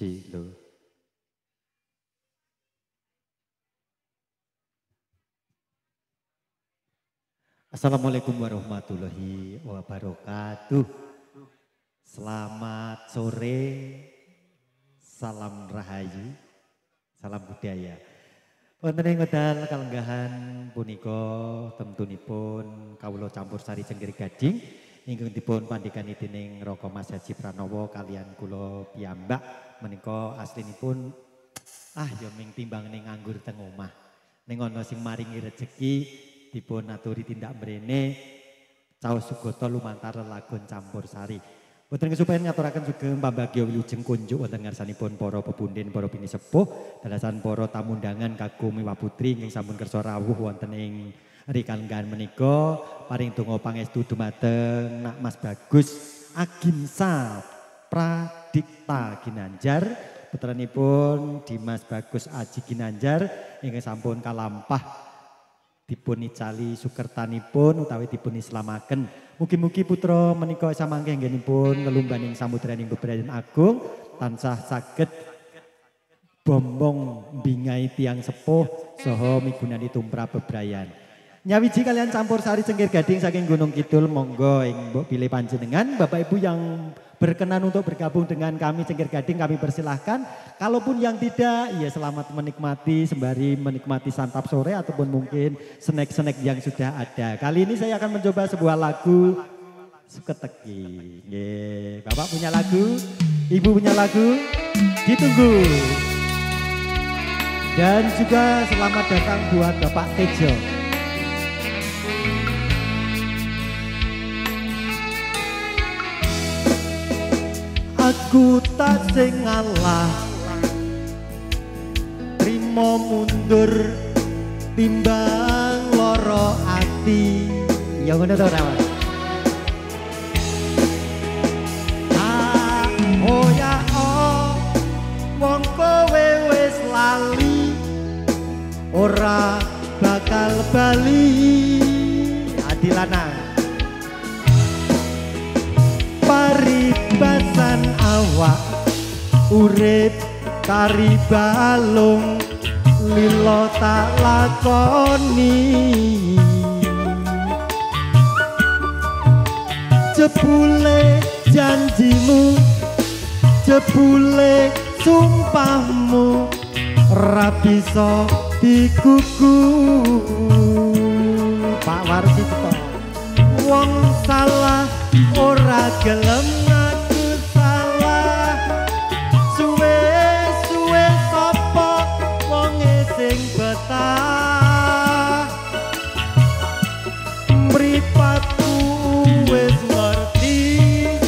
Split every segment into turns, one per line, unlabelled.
Siji lho. Assalamualaikum warahmatullahi wabarakatuh. Selamat sore, salam rahayu, salam budaya. Wonten ing wekdal kalenggahan punika temtunipun kawula campursari Cengkir Gading ingkang dipun pandhikani dening Raka Mas Haji Pranowo kalian kula piyambak menika aslinipun ya ming timbang ning nganggur teng omah. Ning ana sing maringi rejeki dipun aturi tindak mrene caos sugata lumantar lelagon campursari. Boten kesupen ngaturaken sugeng pambagya wilujeng kunjuk wonten ngarsanipun para pepundhen, para bini sepuh, dalasan para tamu undangan kagum miwah putri ingkang sampun kersa rawuh wonten ing rikalenggahan menika. Paring donga pangestu dumateng Nak Mas Bagus Aginsa Pradikta Ginanjar, putranipun Dimas Bagus Aji Ginanjar ingkang sampun kalampah dipun icali sukertanipun utawi dipun islamaken. Mugi-mugi putra menika samangke anggenipun ngelumbaning samudraning bebrayan agung tansah saged bombong mbingai tiang sepuh saha migunani tumrap bebrayan. Nyawiji kalian campursari Cengkir Gading saking Gunung Kidul, monggo ing mbok pilih panjenengan. Bapak Ibu yang berkenan untuk bergabung dengan kami Cengkir Gading kami persilahkan. Kalaupun yang tidak, ya selamat menikmati sembari menikmati santap sore ataupun mungkin snack-snack yang sudah ada. Kali ini saya akan mencoba sebuah lagu Suketeki. Bapak punya lagu, Ibu punya lagu, ditunggu. Dan juga selamat datang buat Bapak Tejo. Aku tak sing ngalah, trimo mundur timbang loro ati. Ya ngono to ora, Mas? Oh ya oh, wong kowe wis lali, ora bakal bali. Adilanang paribasan awak urip kari balung lilo tak lakoni jebule janjimu jebule sumpahmu ra bisa dikuku. Pak Warsi wong salah ora gelem ngaku salah, suwe-suwe sapa wonge sing betah. Mripatku wis ngerti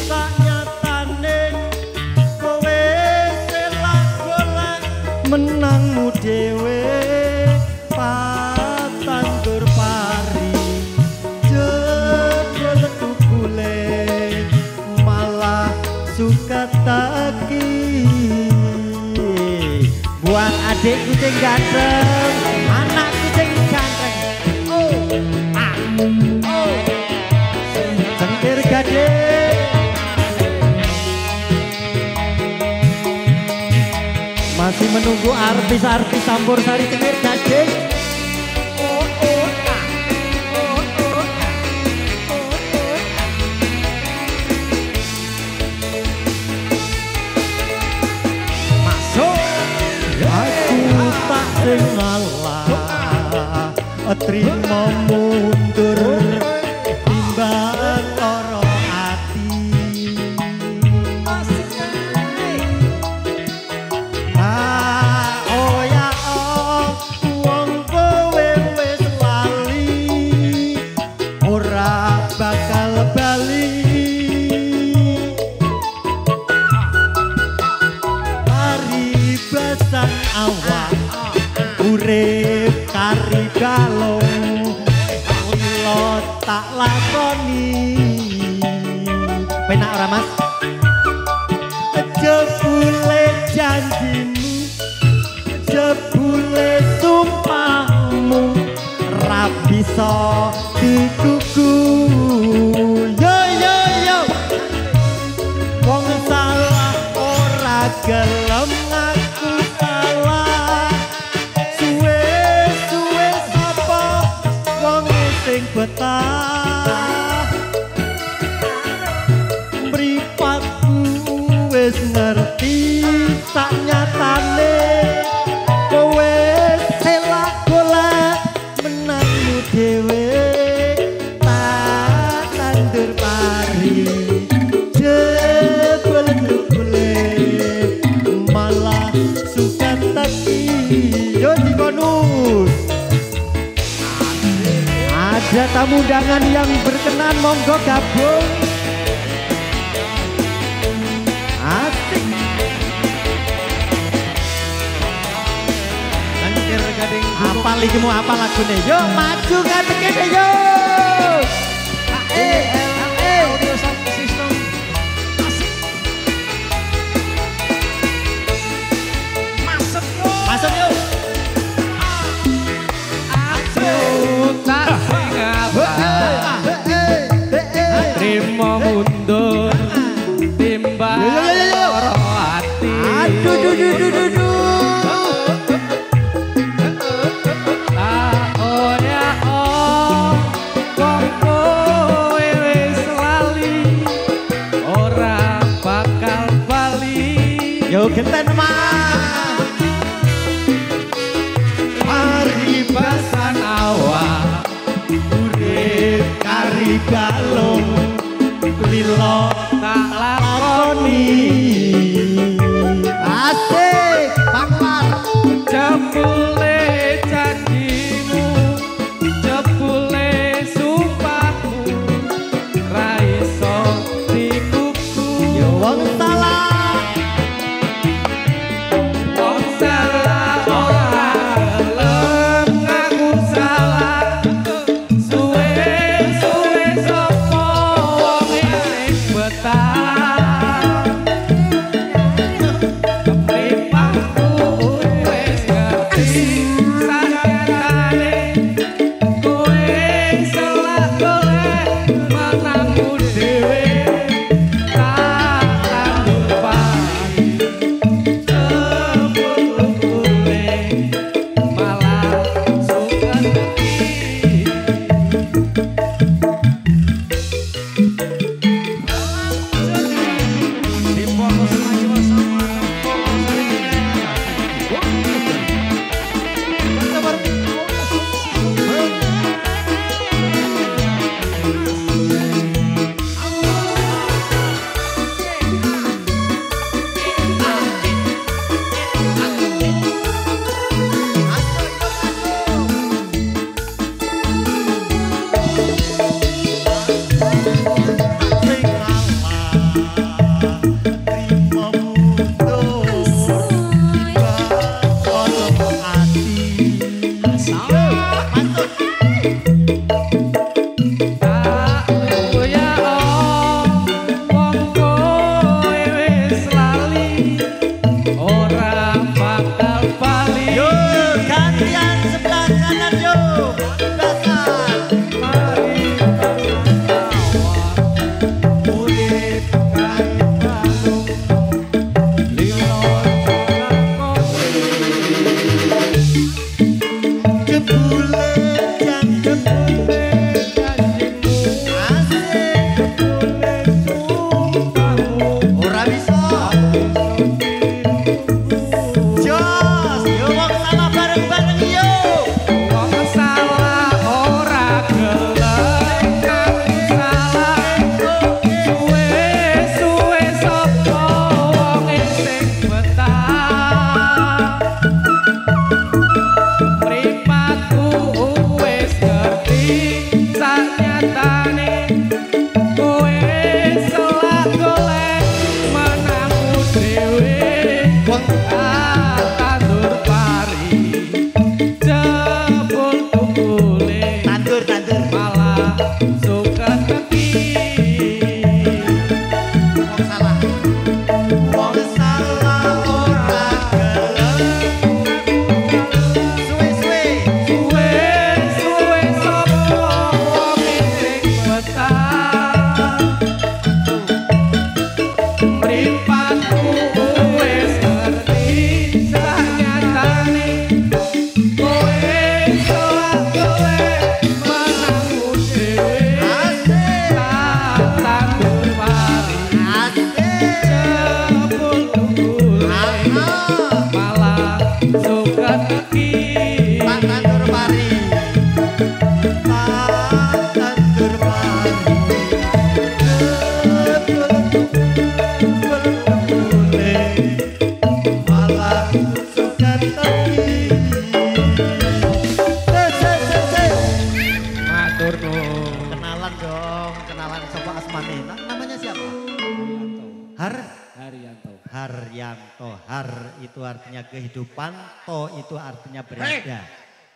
saknyatane kowe selak golek menangmu dhewe. Patandur pari Suketeki buat adik kucing ganteng, anak kucing ganteng. Cengkir Gading masih menunggu artis-artis campursari Cengkir Gading. Sing ngalah trimo mundur timbang loro ati. Oh ya oh, wong kowe wis lali ora bakal bali. Paribasan awak urip kari balung lo tak lakoni. Penak ora Mas? Jebule janjimu jebule sumpahmu ra bisa dikuku. Yo yo yo wong salah ora gelem sak nyatane kowe selak golek menangmu dhewe tak tandur pari jebul-jebule malah suka taki yo di bonus. Ada tamu undangan yang berkenan monggo gabung. Asik. Angger gading apa lagi mau apa lagune? Yo maju ngadeg kene yo.
Audio sound system. Asik. Masuk yo.
Masuk yo.
Terima mundur timbang loro ati.
Aduh.
Oya wong kowe wis lali ora bakal bali.
Yo genten mah.
Paribasan awak urip
Kari galung lilo
tak lakoni.
asik Banglar
Jebule janjimu, jebule sumpahmu, ra iso dikuku.
yo wong salah
Wong salah ora gelem ngaku salah. Suwe-suwe sapa wong sing betah.
Sopo asmane? Namanya siapa?
Haryanto.
Haryanto. Har itu artinya kehidupan, to itu artinya berada.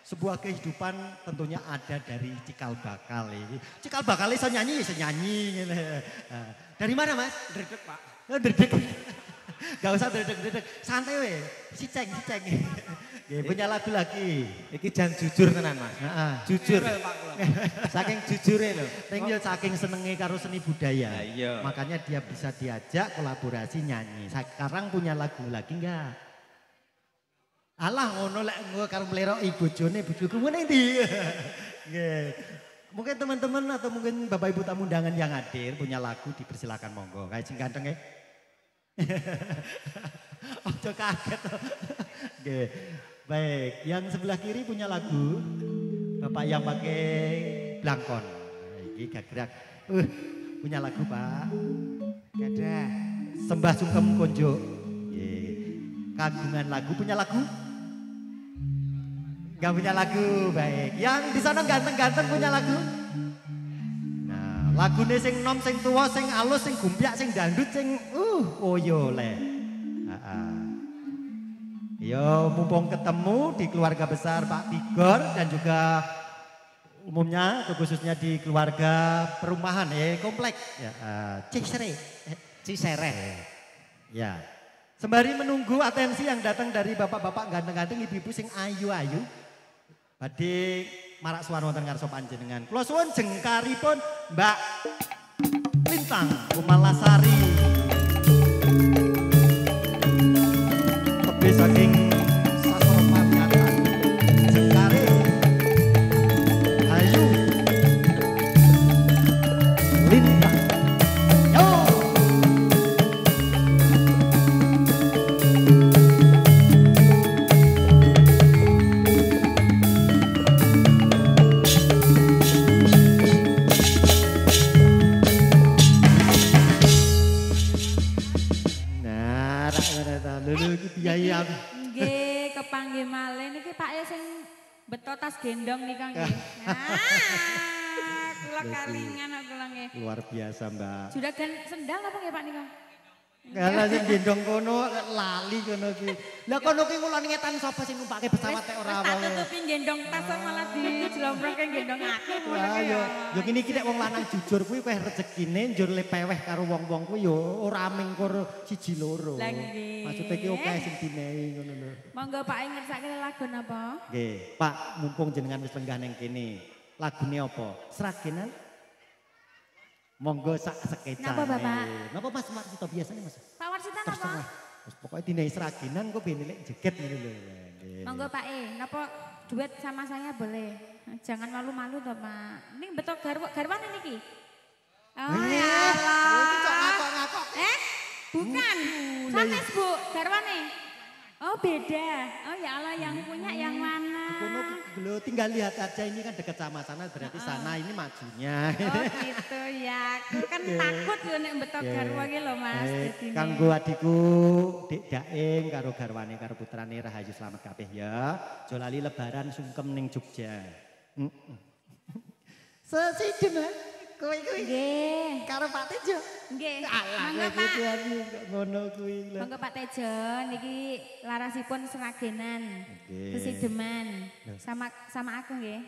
Sebuah kehidupan tentunya ada dari cikal bakal. Cikal bakal iso nyanyi, iso nyanyi. Dari mana Mas?
Dredeg Pak.
Dredeg. Gak usah dredeg-dredeg, santai we. Siceng. Punya lagu lagi.
Iki jan jujur tenan Mas.
Jujur.
Saking jujure lho.
Ning yo saking senenge karo seni budaya.
Nah, iya.
Makanya dia bisa diajak kolaborasi nyanyi. Sekarang punya lagu lagi enggak? Alah ngono lek engko karo mleroki bojone bojoku ngene ndi. Nggih. Mungkin teman-teman atau mungkin Bapak Ibu tamu undangan yang hadir punya lagu dipersilakan monggo. Kayak sing ganteng ya. Ojo kaget. Oke. Baik, yang sebelah kiri punya lagu. Bapak yang pakai blangkon. Ini gagrak. Punya lagu Pak.
Ada.
Sembah sungkem konjo. Kagungan lagu, punya lagu? Gak punya lagu, baik. Yang di sana ganteng-ganteng punya lagu? Nah, lagune sing nom, sing tua, sing alus, sing gumpyak, sing dangdut, sing oyo le. Yo, mumpung ketemu di keluarga besar Pak Tigor dan juga umumnya khususnya di keluarga perumahan komplek ya, Cisere. Ya. Sembari menunggu atensi yang datang dari bapak-bapak ganteng-ganteng, ibu-ibu sing ayu-ayu. Badhe marak suwan wonten ngarsa panjenengan. Kula suwun jengkaripun Mbak Lintang Kumalasari. Tebih saking sastra panyatan. Jengkare ayu Lintang. Yo.
Nggih, kepanggih malih niki Pak ya sing beto tas gendong nika nggih. Kula kalingan kula nggih.
Luar biasa, Mbak.
Juragan sendal apa nggih Pak nika?
Kalau sing gendong kono lali kono ki. Lah kono ki kula ngetan sapa sing numpake pesawat tek ora
wae.
wae.
Tak tutupi gendong tas malah dijlomprongke gendong aku.
Lah yo kene iki nek wong lanang jujur kuwi kowe rezekine njur le peweh karo wong-wong kuwi yo ora mingkur siji loro.
Lah nggih.
Maksude ki oke sing dinehi ngono lho.
Monggo Pak ngersake lagu napa?
Nggih, Pak mumpung jenengan wis lenggah ning kene. Lagune apa? Sragenan? Monggo sak sekecane.
Napa Bapak?
Napa Mas Marsito biasanya Mas?
Pak Warsita napa?
Terus pokoknya dinehi sragenan kok ben lek jeget ngono lho.
Monggo Pak napa duet sama saya boleh? Jangan malu-malu toh Pak. Ini betul garwane niki. Oh ya Allah. Bukan. Sanes Bu, garwane. Oh beda. Oh ya Allah yang punya yang mana?
Kono lho tinggal lihat aja ini kan dekat sama sana berarti sana ini majunya.
Oh gitu ya. Aku kan takut lho nek betok garwa iki lho Mas.
Kanggo adikku Dik Daeng karo garwane karo putrane Rahayu selamat kabeh ya. Aja lali lebaran sungkem ning Jogja. Sesidem kowe kuwi.
Nggih.
Karo Pak Tejo.
Nggih.
Monggo Pak. Ngono kuwi lho.
Monggo Pak Tejo niki larasipun seragenan. Sesideman. Sama aku nggih.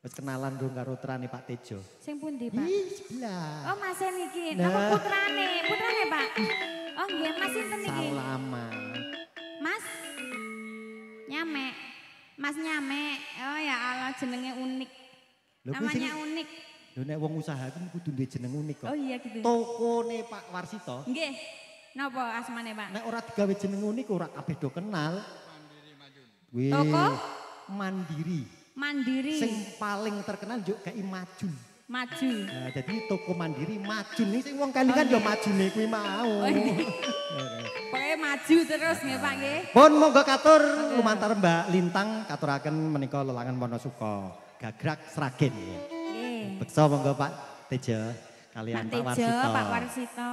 Wis kenalan dong karo putrane Pak Tejo.
Sing pundi Pak?
Ih, sebelah.
Oh Mas niki. Napa putrane? Putrane Pak. Oh nggih Mas sinten niki?
Salaman.
Mas Nyame. Mas Nyame. Oh ya Allah jenenge unik. Namanya unik.
Lho nek wong usaha ku kudu duwe jeneng unik kok.
Oh iya gitu.
Tokone Pak Warsito.
Nggih. Napa asmane Pak?
Nek ora digawe jeneng unik ora kabeh do kenal. Mandiri Majun.
Toko?
Mandiri.
Mandiri.
Sing paling terkenal yo GI Majun.
Maju.
Nah, jadi toko Mandiri Majun nih sing wong kali kan yo majune kuwi mau.
Pokoknya maju terus nggih Pak nggih.
Pun monggo katur lumantar Mbak Lintang katuraken menika lelangan Wonosuka. Gagrak Sragen.
Nggih.
Beksa monggo Pak Tejo kalian Pak Warsito.
Pak Warsito.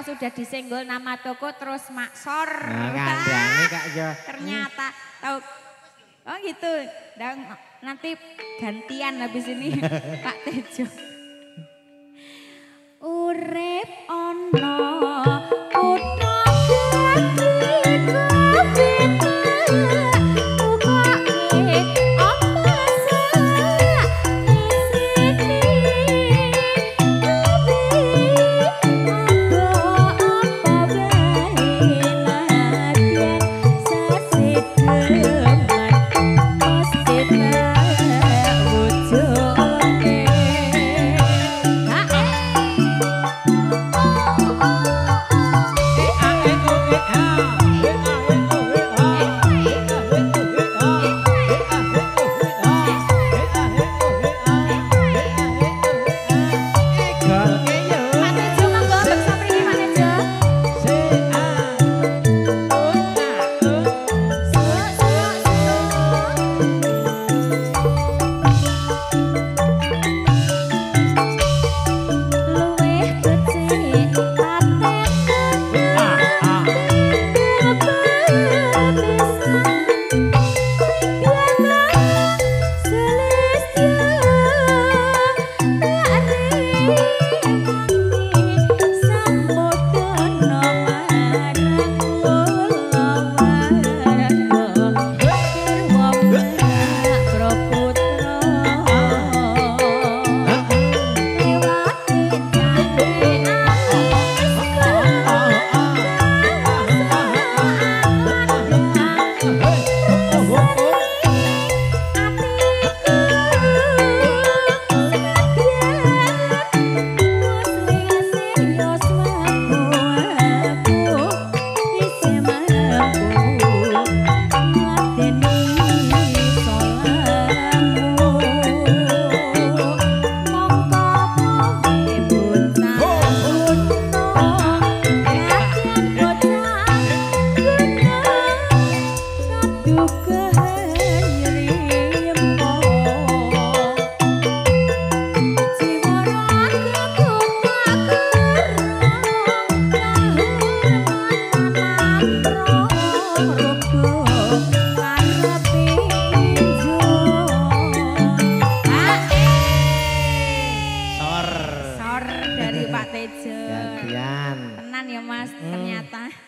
pas sudah disenggol nama toko terus maksor.
Nah, kandangnya Kak ya.
Ternyata tahu. Oh gitu. Dan nanti gantian habis ini Pak Tejo. Urip ono kutha gede kabeh.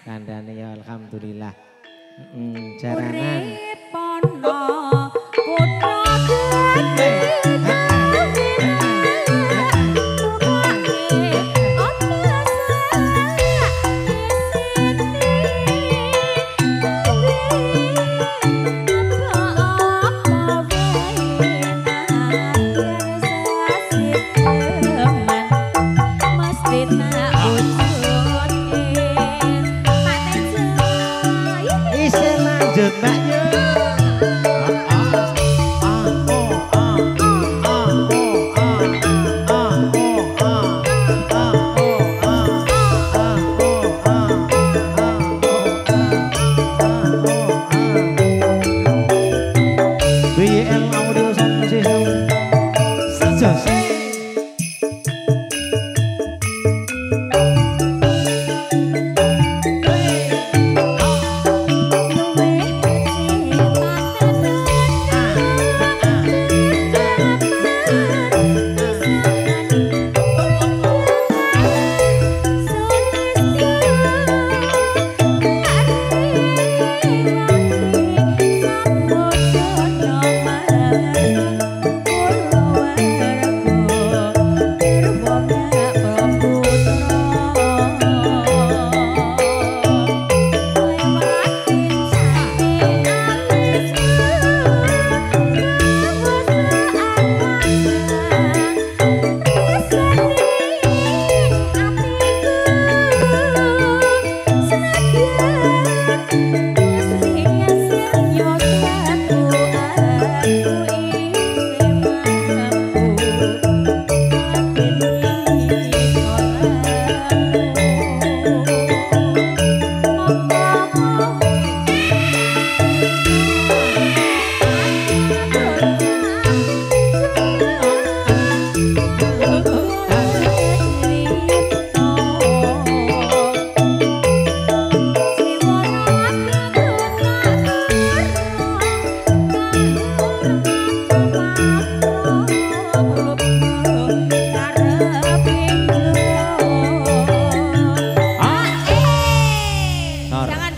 Kandhane ya alhamdulillah. Jaranan.
Urip ana kutha gede.
Luwih becik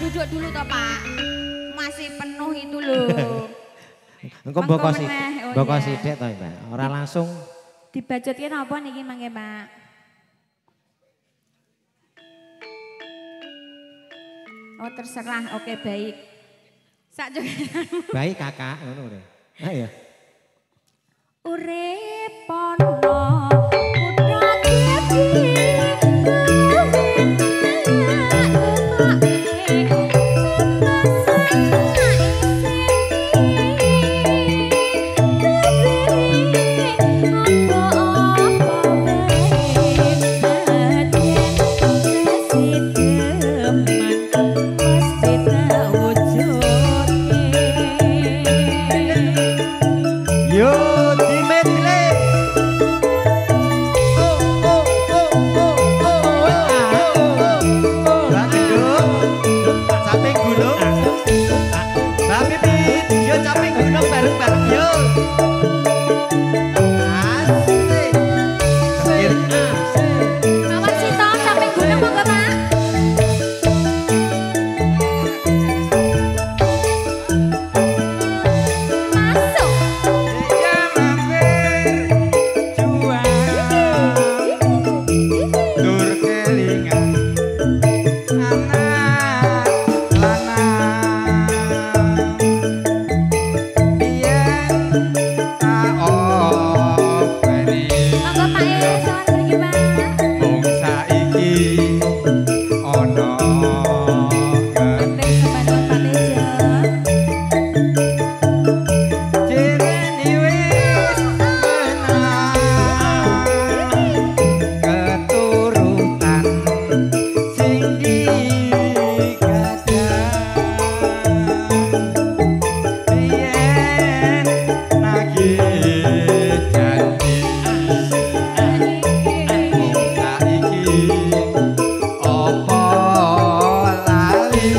duduk dulu toh Pak. Masih penuh itu loh.
Engko mboko
meneh, oh
mboko
iya.
sithik to, Mbak. Ora langsung
Dibajutke napa niki mangke Pak? Oh terserah, oke baik. Sak
baik Kakak ngono lho. Ayo.
Urip ana kutha iki
Yo dimedle. Capek gunung. Mbak Pipit, yo capek gunung bareng-bareng yo. Asik.
Mawar Sito sampai gunung monggo Pak. Masuk.
Dur kelingan anak lanang biyen tak openi
Monggo Pak sowan mriki Pak.
mung saiki ana
Bener kebantuan Pak Tejo.
Jireni wis menang keturutan sing digadang biyen nagih janji mung saiki apa lali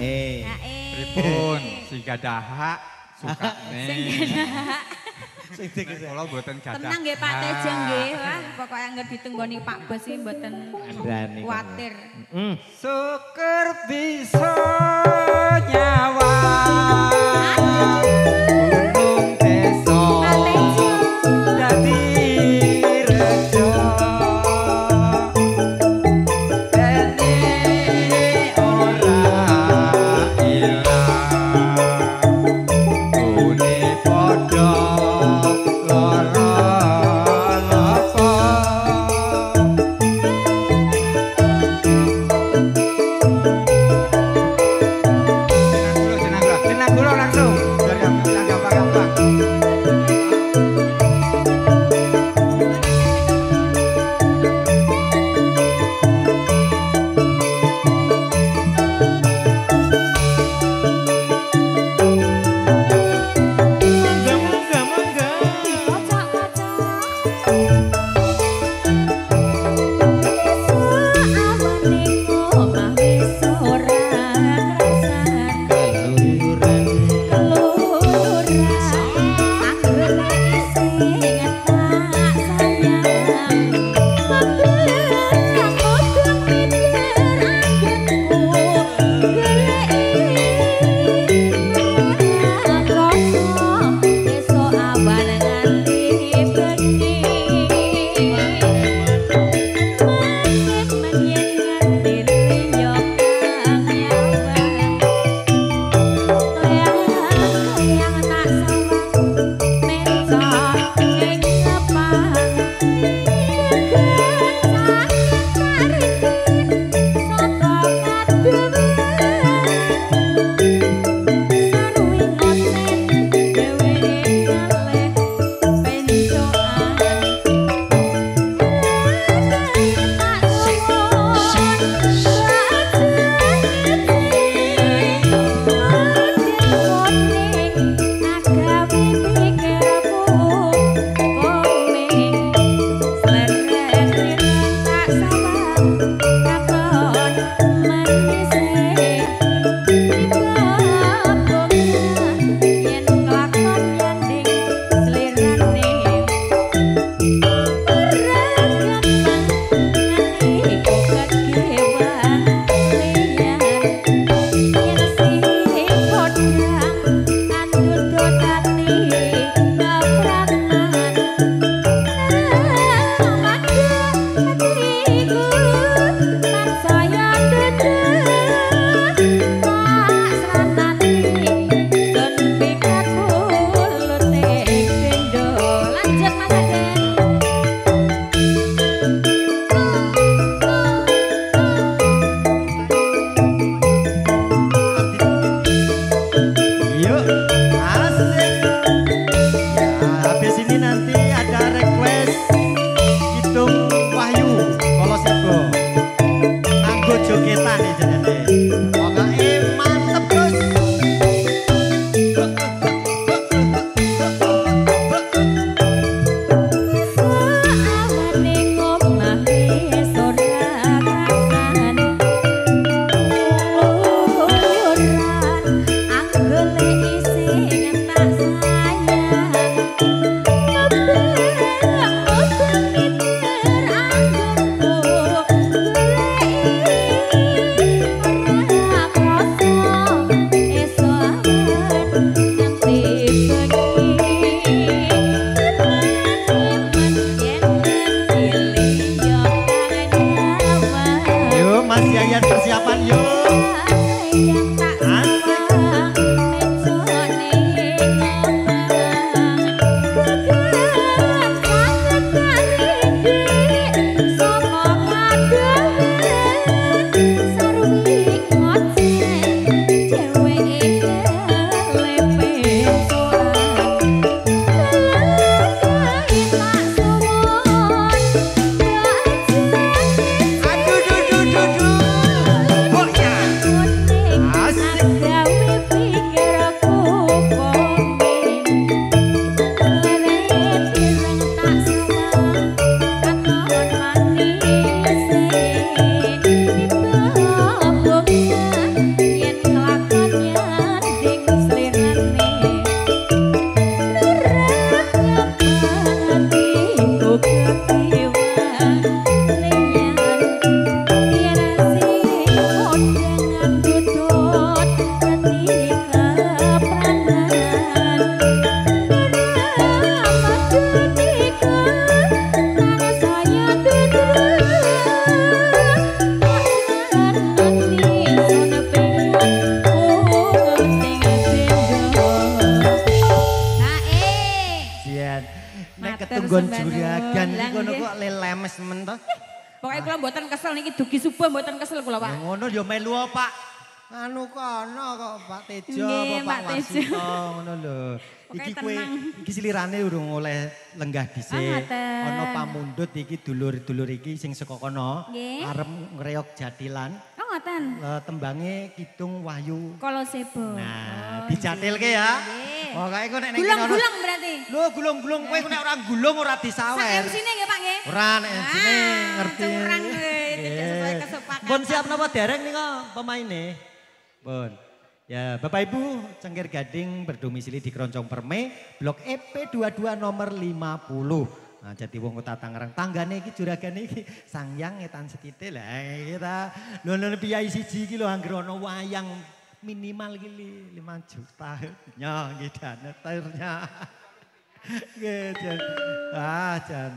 Ae.
Pripun sing gadah hak sukane.
Sing dikese.
Kula mboten gadah.
Tenang nggih Pak Tejo nggih. Wah, pokoke anggere ditunggoni Pak Bos iki mboten
Andani.
kuwatir.
Syukur bisa nyawa gunung desa
Pak Tejo.
dadi rejo dene ora ilang gune padha lara lapa Jenengan kula
Ketunggon juragan iki ngono kok lemes men to.
Pokoke kula mboten kesel niki dugi subuh mboten kesel kula, Pak.
Ngono ya melu Pak. Anu kono kok Pak Tejo
Nggih,
apa
Pak
Pak
Tejo.
Warsito ngono lho. Iki kowe iki silirane urung oleh lenggah dhisik.
ngoten.
Ana pamundhut iki dulur-dulur iki sing saka kono
Nggih.
arep ngreog jatilan.
Oh, ngoten.
Tembange Kidung Wahyu.
Kolo Sebo.
Nah, dijatilke ya.
Nggih.
Pokoke kok nek ning kene
Gulung-gulung berarti.
Lho gulung-gulung kowe nek ora gulung ora
Sak
disawer.
MC-ne nggih, Pak nggih.
Ora nek MC-ne ngerti.
Curang kowe, tidak sesuai
Nggih.
kesepakatan.
Pun siap napa dereng nika pemaine? Pun. Ya, Bapak Ibu, Cengkir Gading berdomisili di Keroncong Perme, Blok EP 22 nomor 50. Nah, jadi wong kota Tangerang, tanggane iki juragane iki Sangyang etan setitik lah kita. Lho piyai siji iki lho anggere ana wayang minimal iki 5 juta. Nya nggih daneternya. Nggih, Jan. Ah, Jan.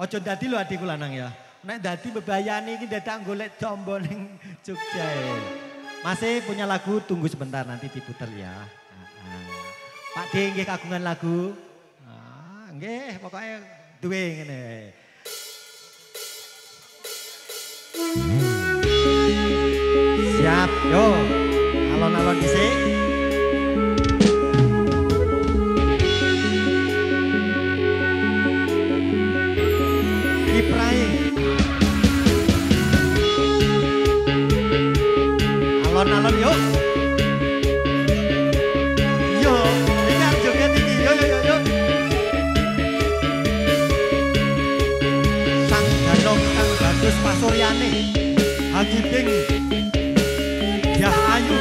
Ojo dadi lho adikku lanang ya. Nek dadi bebayani iki dadak golek combo ning Jogja. Masih punya lagu, tunggu sebentar nanti diputer ya. Pak D nggih kagungan lagu. Nggih, pokoknya duwe ngene. Siap, yo. Alon-alon dhisik. Kiprai. Alon-alon yuk. Yo, ini joget iki. Yo. Sang Danong Kang Bagus Pasurya liyane. Hagibing Yah Ayu.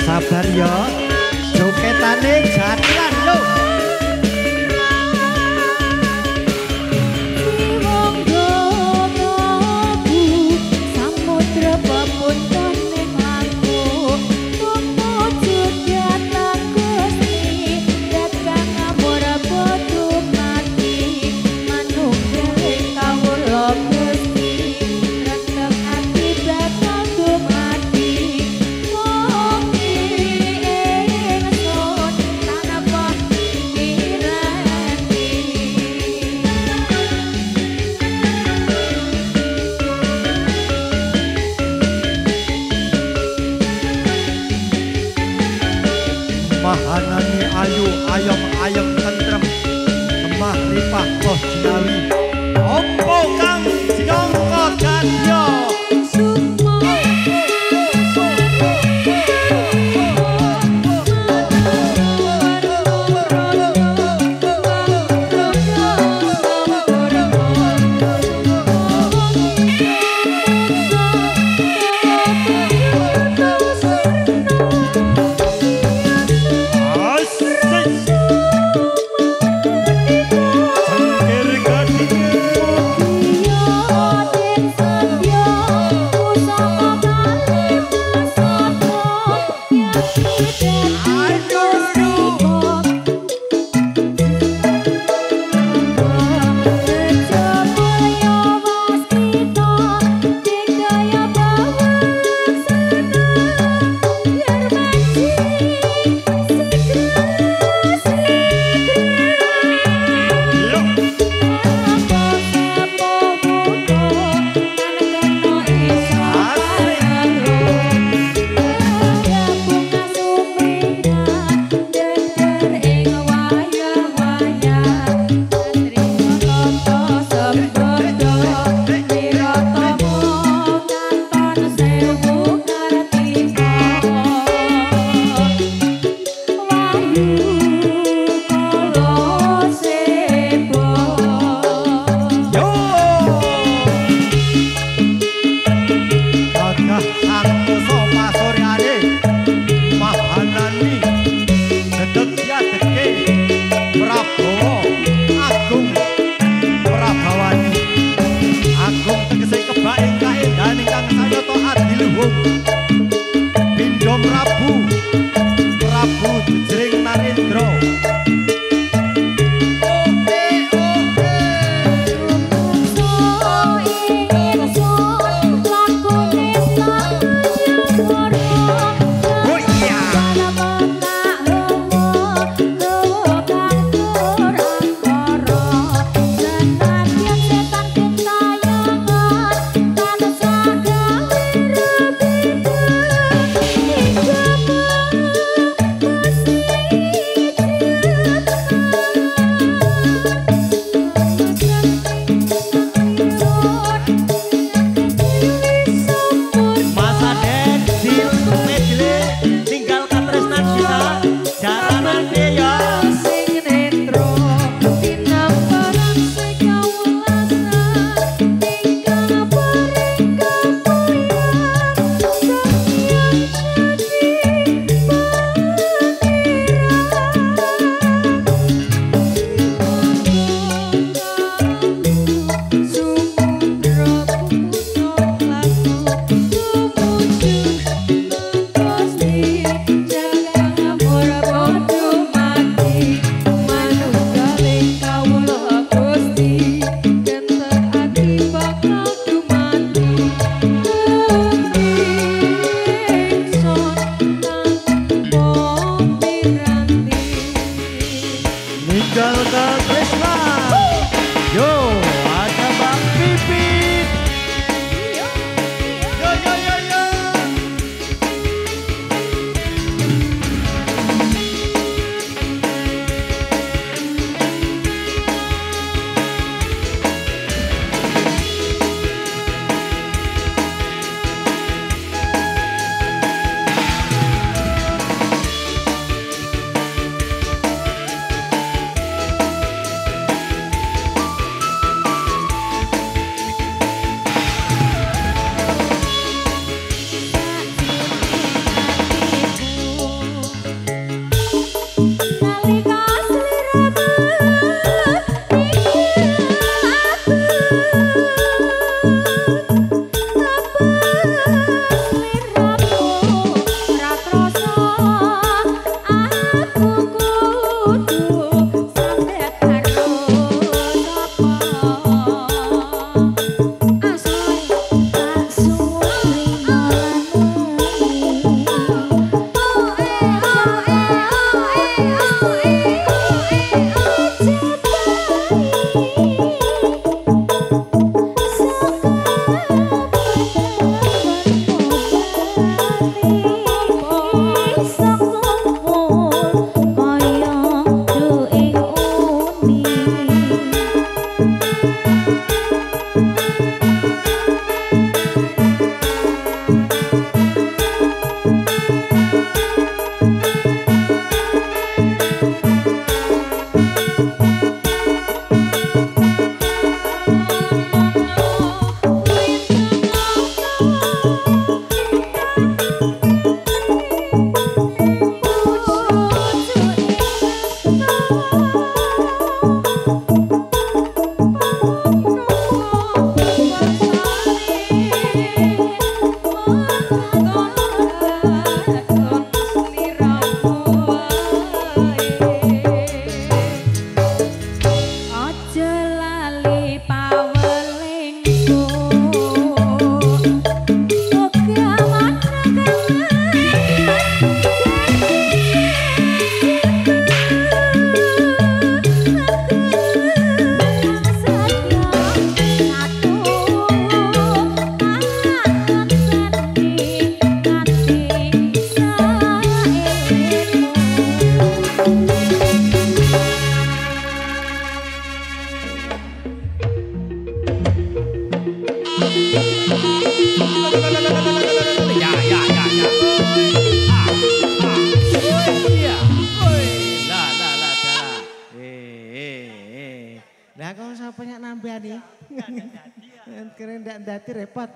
Sabar ya, joketane jatilan yo. Mahanani ayu ayam tentrem kemah ripah boh jinawi opo kang jongko gadya Pindho Prabu Jejering Narendra.
Come on.
sampean iki. Keren ndak dadi repot.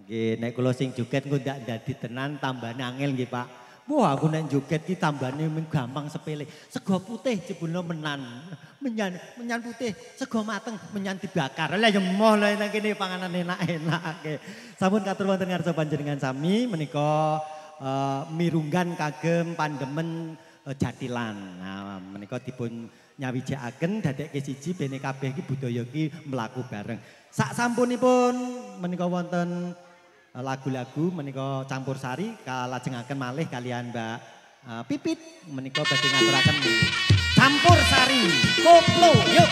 Nggih, nek kula sing joget engko ndak dadi tenan tambah angel nggih, Pak. Wah, aku nek joget ki tambane gampang sepele. Sego putih jebulno menan. Menyan putih, sego mateng, menyan dibakar. Lah ya moh lho nang kene panganan enak-enak. Sampun katur wonten ngarsa panjenengan sami menika mirunggan kagem pandemen Jatilan. Nah, menika dipun nyawijakaken dadekke siji bene kabeh iki budaya iki mlaku bareng. Sak sampunipun menika wonten lagu-lagu menika campursari kalajengaken malih kalian Mbak Pipit menika badhe ngaturaken campursari koplo yuk.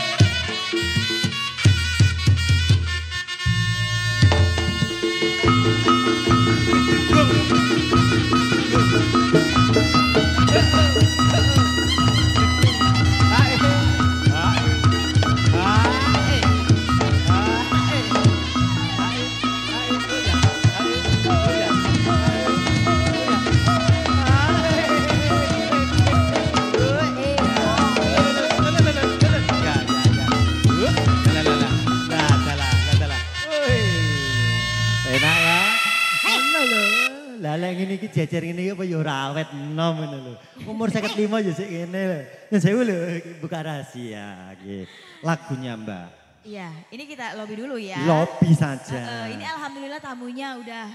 Lah ngene iki jejer ngene iki apa ya ora awet enom ngono lho. Umur 55 ya sik ngene lho. Ya sewu lho buka rahasia nggih. Lagunya Mbak.
Iya, ini kita lobby dulu ya.
Lobby saja.
Ini alhamdulillah tamunya udah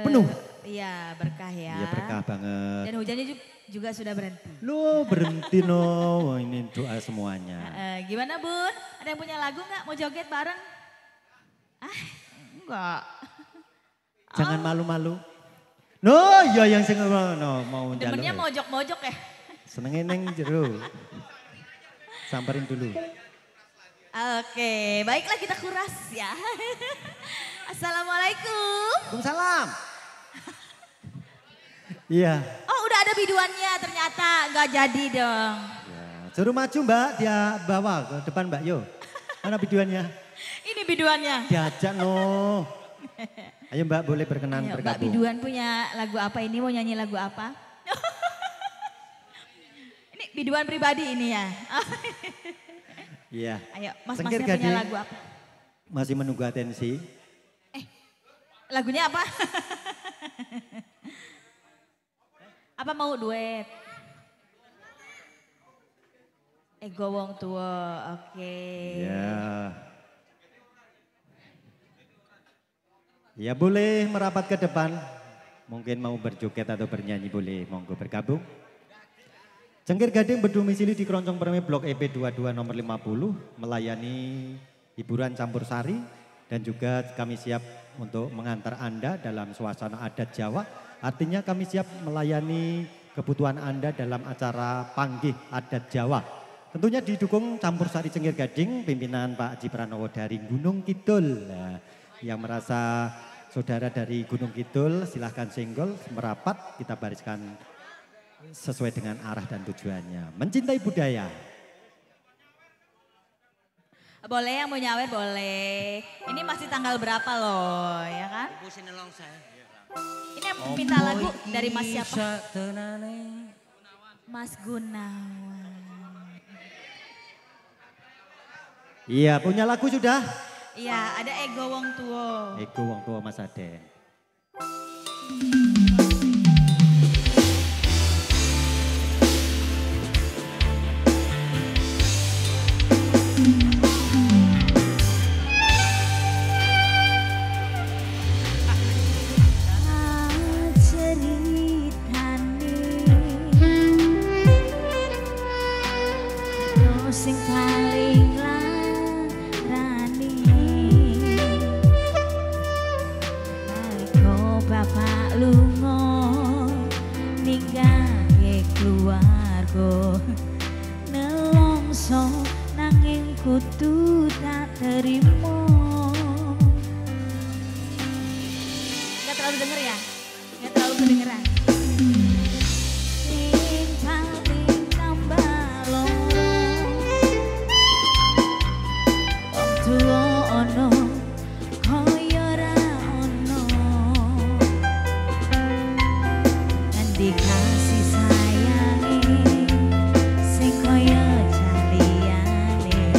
penuh.
Iya, berkah ya.
Iya berkah banget.
Dan hujannya juga sudah berhenti.
Loh berhenti no, wah, ini doa semuanya.
Gimana Bun? Ada yang punya lagu nggak? Mau joget bareng? Enggak.
Jangan malu-malu. No, ya yang sing no, mau njaluk.
Demennya mojok-mojok ya?
Senengin neng jero. Samperin dulu.
Oke, baiklah kita kuras ya. Assalamualaikum.
Waalaikumsalam. Iya.
Oh udah ada biduannya ternyata, nggak jadi dong.
Ya, suruh maju Mbak, dia bawa ke depan Mbak Yo. Mana biduannya?
Ini biduannya.
Diajak no. Ayo Mbak boleh berkenan
Ayo,
bergabung.
Mbak Biduan punya lagu apa ini? Mau nyanyi lagu apa? Ini biduan pribadi ini ya.
Iya.
Ayo,
Sengkir
mas-masnya punya
Gading.
lagu apa?
Masih menunggu atensi.
Lagunya apa? Apa mau duet? Ego wong tua, oke.
Ya. Ya boleh merapat ke depan. Mungkin mau berjoget atau bernyanyi boleh. Monggo bergabung. Cengkir Gading berdomisili di Keroncong Permai Blok EP 22 nomor 50. Melayani hiburan campur sari. Dan juga kami siap untuk mengantar Anda dalam suasana adat Jawa. Artinya kami siap melayani kebutuhan Anda dalam acara panggih adat Jawa. Tentunya didukung campur sari Cengkir Gading. Pimpinan Pak Haji Pranowo dari Gunung Kidul. Nah, yang merasa saudara dari Gunung Kidul silahkan singgol merapat kita bariskan sesuai dengan arah dan tujuannya. Mencintai budaya.
Boleh yang mau nyawer boleh. Ini masih tanggal berapa loh ya kan? Ini yang minta lagu dari Mas siapa? Mas Gunawan.
Iya punya lagu sudah?
Iya ada Ego Wong Tuo.
Ego Wong Tua Mas Aden.
Sing paling larani Aliko bapak lungo ninggake keluarga nelongso nanging kudu tak terima. Gak terlalu denger ya? Gak terlalu kedengeran. Dikasih sayangi sing koyo jaliyane.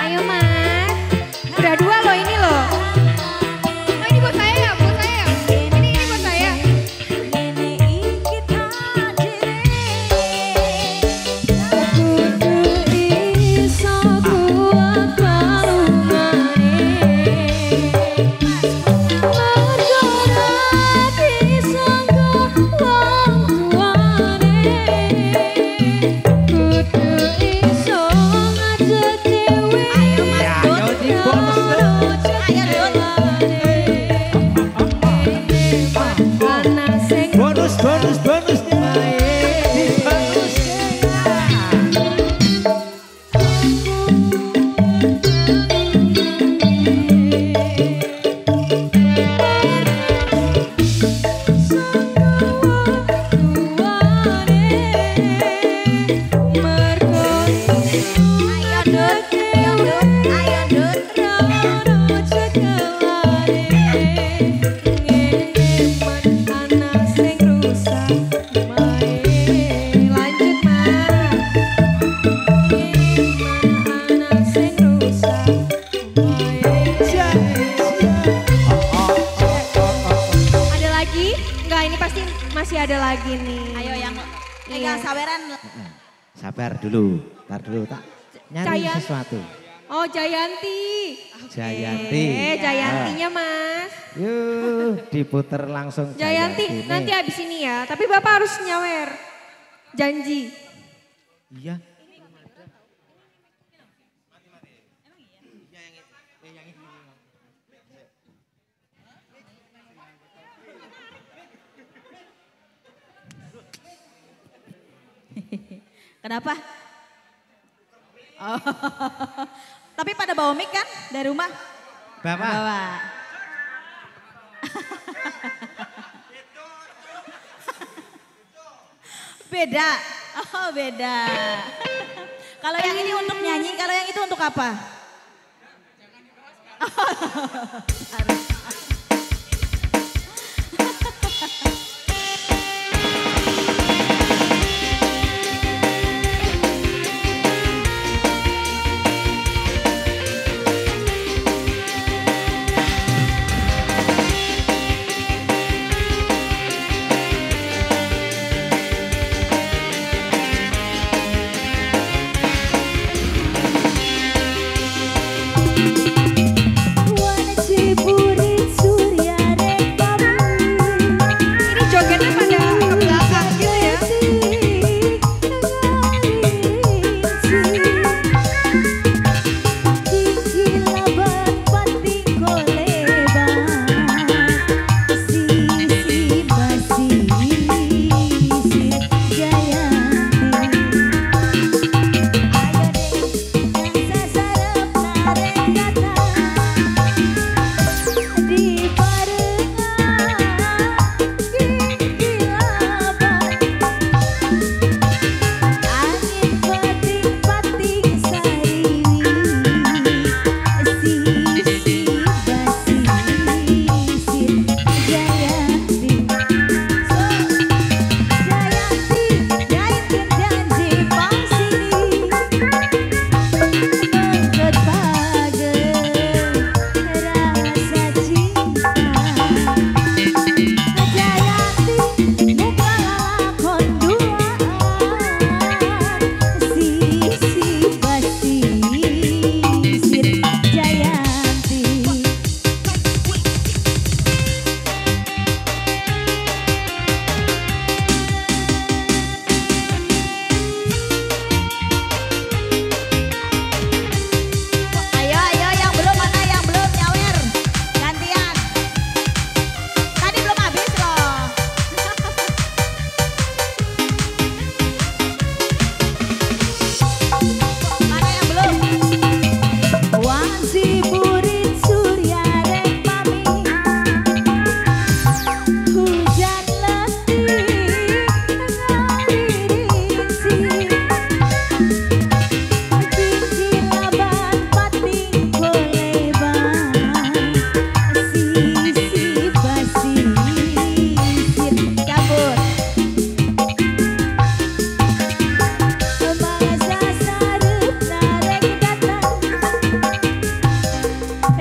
Ayo mas, udah dua loh ini loh. Oh ini buat saya ya, buat saya ya. Ini buat saya.
Bonus, bonus, bonusnya. Bonus.
Ada lagi? Enggak, ini pasti masih ada lagi nih.
Ayo yang
Iya.
saweran.
Sabar dulu, ntar dulu tak nyari
Caya.
sesuatu.
Oh Jayanti.
Jayanti.
Jayantinya mas.
Yuk diputer langsung
Jayanti,
nih.
nanti habis ini ya. Tapi bapak harus nyawer. Janji.
Iya.
Kenapa? Oh. Tapi pada bawa mic kan dari rumah?
Bapak.
Bawa. Beda. Oh beda. Kalau yang ini untuk nyanyi, kalau yang itu untuk apa?
Wanna see put it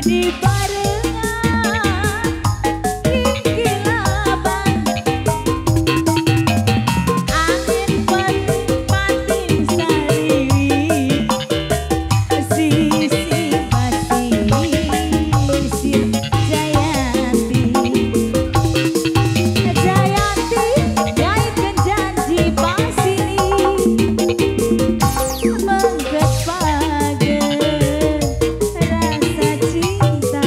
di barengan kikilaban angin pating sariwi sisi basisir Jayanti Jayanti gaitkan janji pasini mengget pagen rasa cinta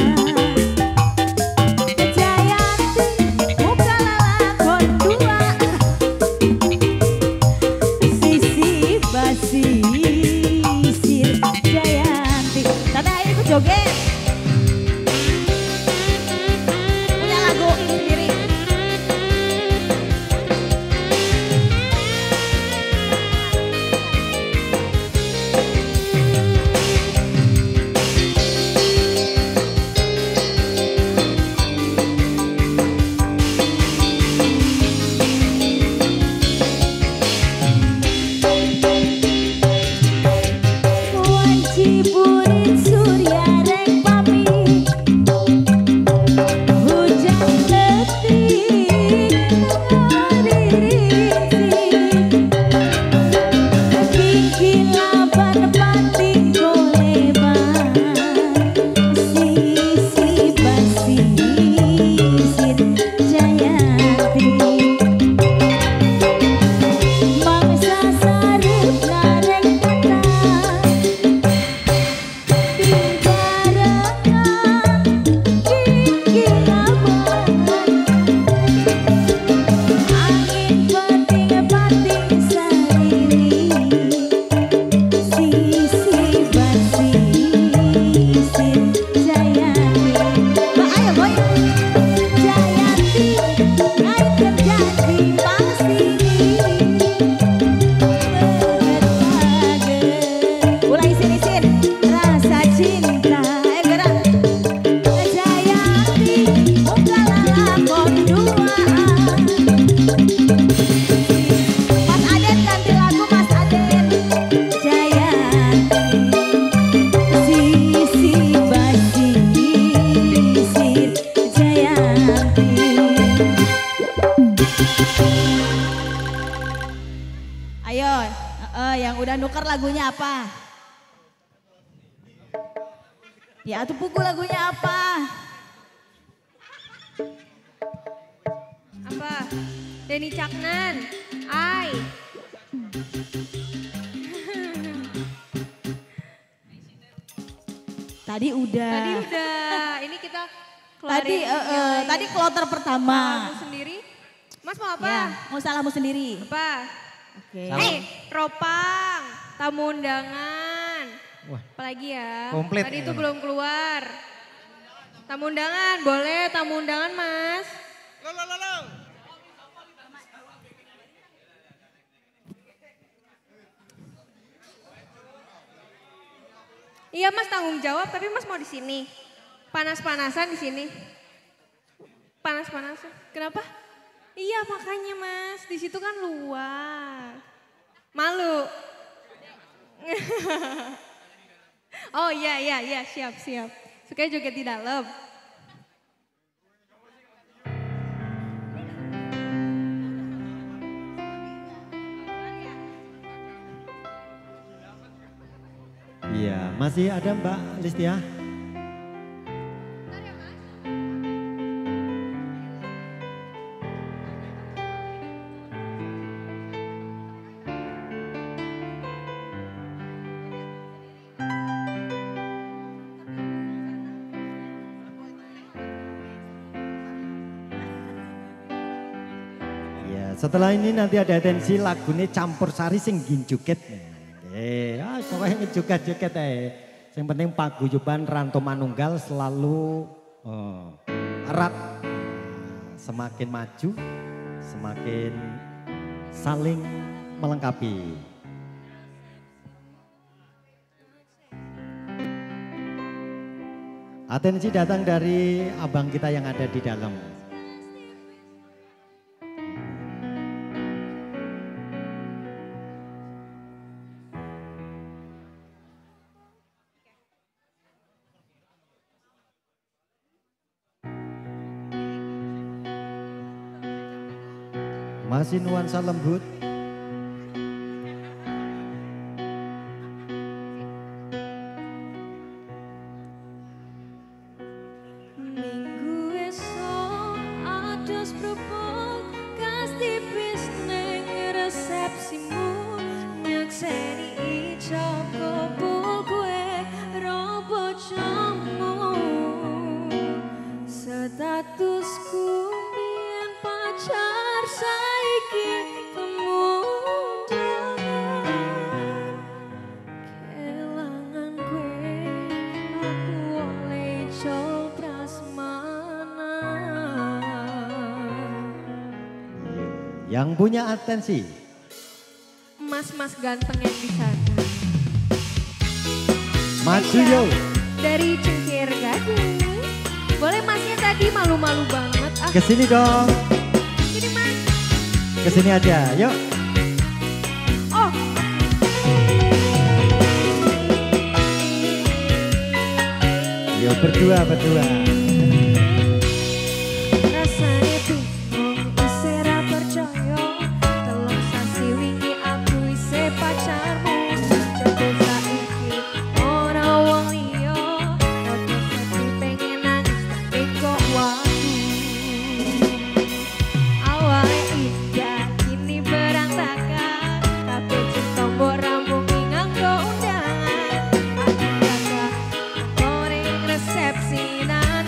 Jayanti buka lalakon dua sisi basisir Jayanti tanda ikut joget punya lagu sendiri wanci burit surya rek pamit hujan letih ngaririsik kikilaban pating goleban sisi basisir Jayanti mangsa sarep narek kata Mulai sini-sin rasa cinta gerak Jayanti buka lalakon dua Mas Aden ganti lagu Mas Aden Jayanti sisi basisir Jayanti ayo yang udah nuker lagunya apa? Ya tuh pukul lagunya apa?
Apa? Denny Caknan. Ai.
Tadi udah.
Tadi udah. Ini kita keluarin.
Tadi kloter pertama.
Kamu sendiri. Mas mau apa?
Ya, mau salahmu sendiri.
Apa?
Oke.
Ropang. Tamu undangan.
Wah.
Apalagi ya?
Komplit
Tadi
ya.
itu belum keluar. Tamu undangan, boleh tamu undangan Mas. Iya Mas tanggung jawab, tapi Mas mau di sini. Panas-panasan di sini. Panas-panasan. Kenapa? Iya makanya Mas, di situ kan luar. Malu. Oh iya siap. Sukanya joget di dalam.
Iya, masih ada Mbak Listia? Iya, setelah ini nanti ada atensi lagune campur sari sing ginjuket. Pokoknya ngejoget-joget Yang penting paguyuban Ranto Manunggal selalu erat. Semakin maju, semakin saling melengkapi. Atensi datang dari abang kita yang ada di dalam. Masih nuansa lembut.
Minggu esok ados propos kas tipis ning resepsimu nyakseni ijab kabul kowe robo jamu statusku biyen pacar saiki kemudian kelangan kowe aku oleh jol prasmanan.
Yang punya atensi.
Mas-mas ganteng yang di sana.
Maju
Iya,
yo.
dari Cengkir Gading. Boleh masnya tadi malu-malu banget. Ah,
Kesini dong.
ini mas.
Kesini aja, yuk.
Oh,
Yuk berdua.
rasanya bingung isih ra percaya. Telung sasi wingi aku isih pacarmu. Jatuh saiki ora wong liya. Padha hati pengen nangis tapi kok waduh. Awalnya indah kini berantakan. Tapi cinta mbok rampungi nganggo undangan. Aku jaga goreng resepsi nan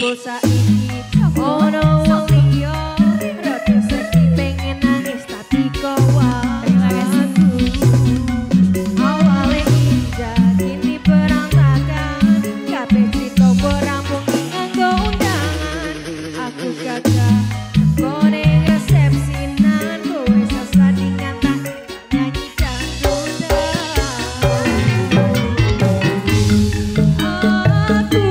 tiba saiki ono wong liya rada sedih pengen nangis tapi kok wae awale indah kini berantakan kabeh cita berampung nganggo undangan aku gagah kone resepsinan kowe sasandingan tak nyanyi dangdutan aku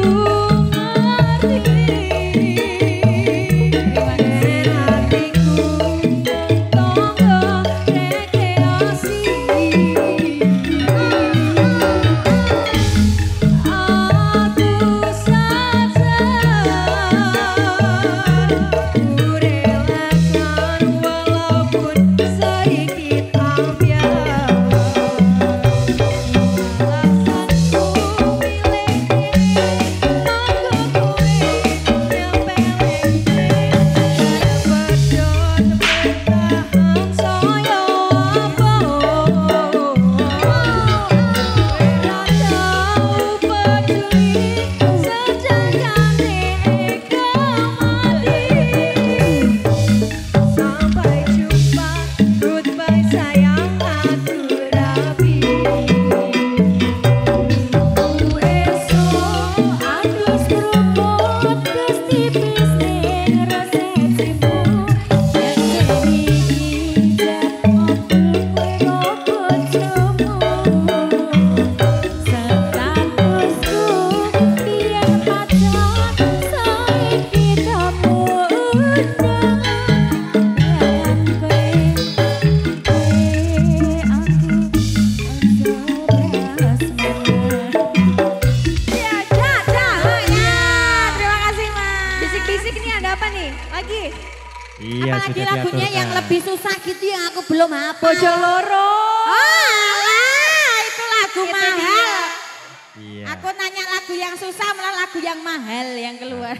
Iya,
apalagi
sudah
lagunya
diaturkan.
yang lebih susah gitu yang aku belum hafal.
Bojo loro.
Oh, itu lagu
Itu
mahal.
Iya.
Aku nanya lagu yang susah malah lagu yang mahal yang keluar.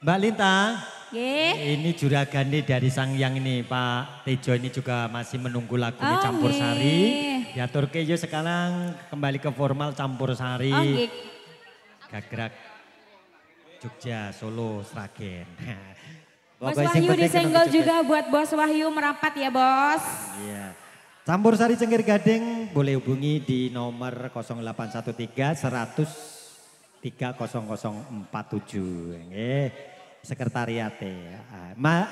Mbak Lintang,
Nggih.
ini juragane dari sang yang ini Pak Tejo ini juga masih menunggu lagunya
Oh,
Campur
nggih.
Sari. Diaturke yo sekarang kembali ke formal Campur Sari.
Oh, nggih.
Gagrak Jogja, Solo, Sragen.
Bos
Pokoknya sing
Wahyu
penting
disenggol
kenapa
juga buat Bos Wahyu merapat ya Bos.
Iya. Campur Sari Cengkir Gading boleh hubungi di nomor 0813 100 30047. Nggih, sekretariate. Mbak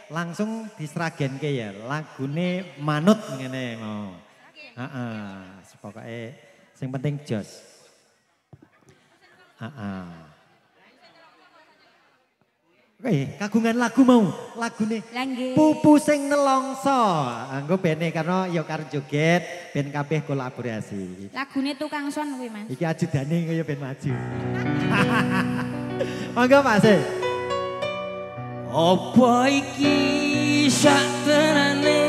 langsung disragenke ya lagune manut ngene mau. Heeh, pokoke sing penting jos. Heeh. Kagungan lagu mau, lagune
Lah nggih.
Pupu sing nelongso. Anggo bene karena ya karo joget ben kabeh kolaborasi.
Lagune tukang son kuwi Mas.
Iki ajudane kaya ben maju. Monggo Pak Se.
Apa iki sak tenane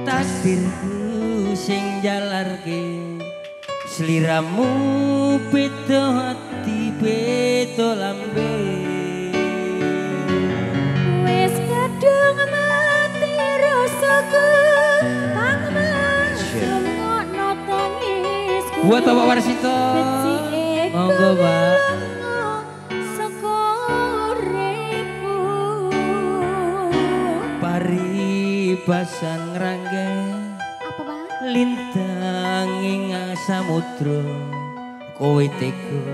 takdirku sing jalarke sliramu beda ati beda lambe
Wes kadung mati rasaku kang ngono tangisku.
buat Bapak Warsito monggo Pak paribasan ngrangga
Apa Bang?
lintang ing samudra kowe tega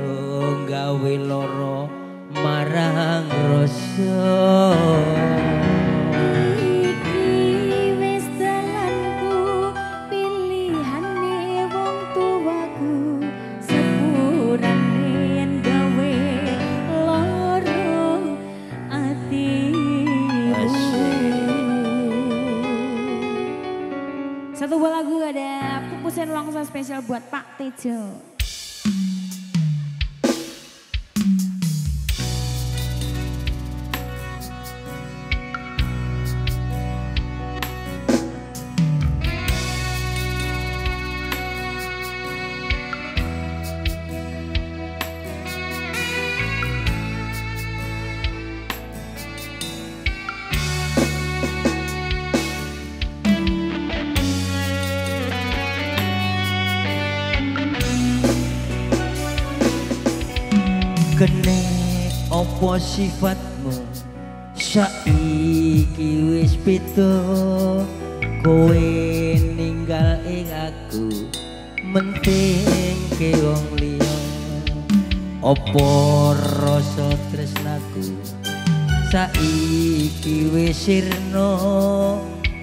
gawe lara marang rasa
Iki wis dalanku pilihane wong tuaku sepurane gawe loro atiku.
Satu buah lagu ada pupusan longso spesial buat Pak Tejo.
Apa sifatmu saiki wis beda kowe ninggal ing aku menting ke wong liya apa rasa tresnaku saiki wis sirna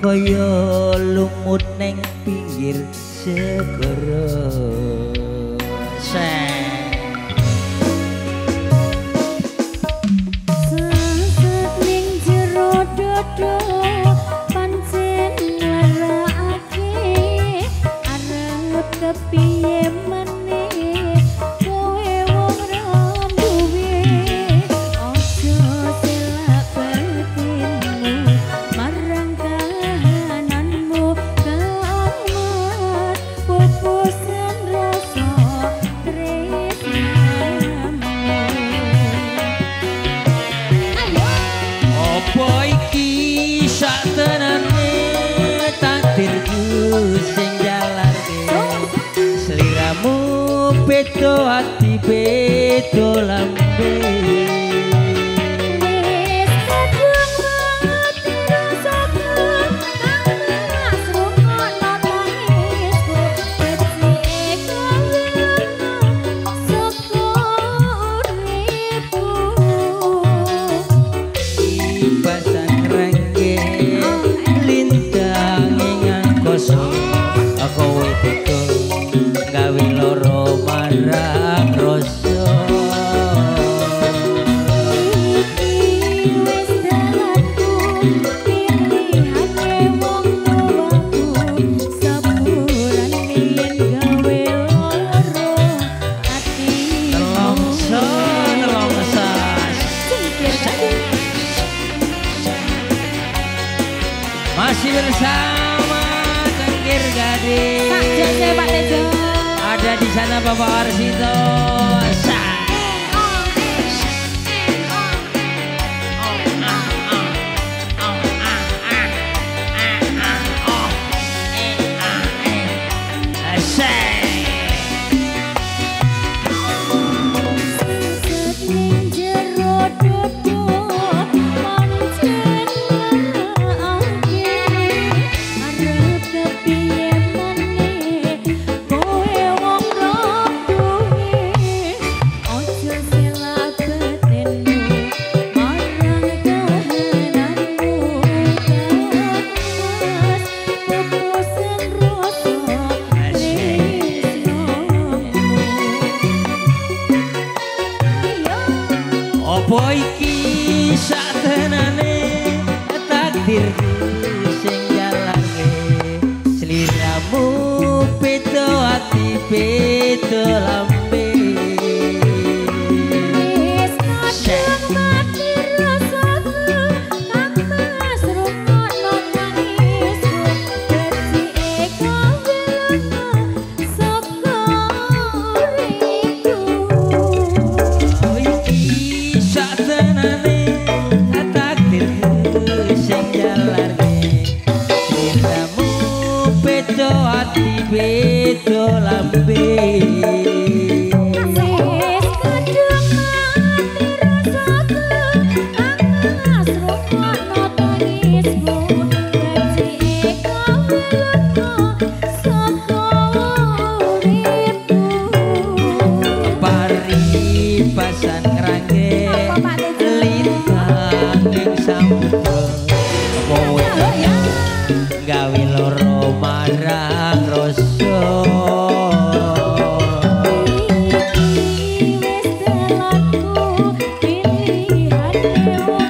kaya lumut neng pinggir segara
pancen larakake arep kepiye meneh kowe wong rambuwe ojo selak batinmu marang kahananmu kelamat pupusan rasa tresnamu ayo
apa iki saktenane takdirku sing jalarke sliramu beda ati beda lambe
wis kadung ati rasaku panas rungokno tangisku becike kowe saka uripku
Ibasan rengge lintang ing angkasa kowe teko gawe loro marang rasa
iki wis dalanku pilihane wong tuaku sepurane yen gawe loro ati
telongso masih bersama Cengkir Gading.
Pak Tejo.
Ada di sana Bapak Arsito. Apa iki saktenane takdirku sing jalane sliramu beda ati beda lambe
Wis kadung mati rasaku panas rungokno tangisku becike kowe saka uripku
iki saktenane takdirku sing jalane sliramu beda ati beda lambe
Wis kadung mati rasaku panas rungokno tangisku becike kowe saka uripku
paribasan ngrangge lintang ning samudra kowe gawe loro marang rasa
wis dalanku pilihane wong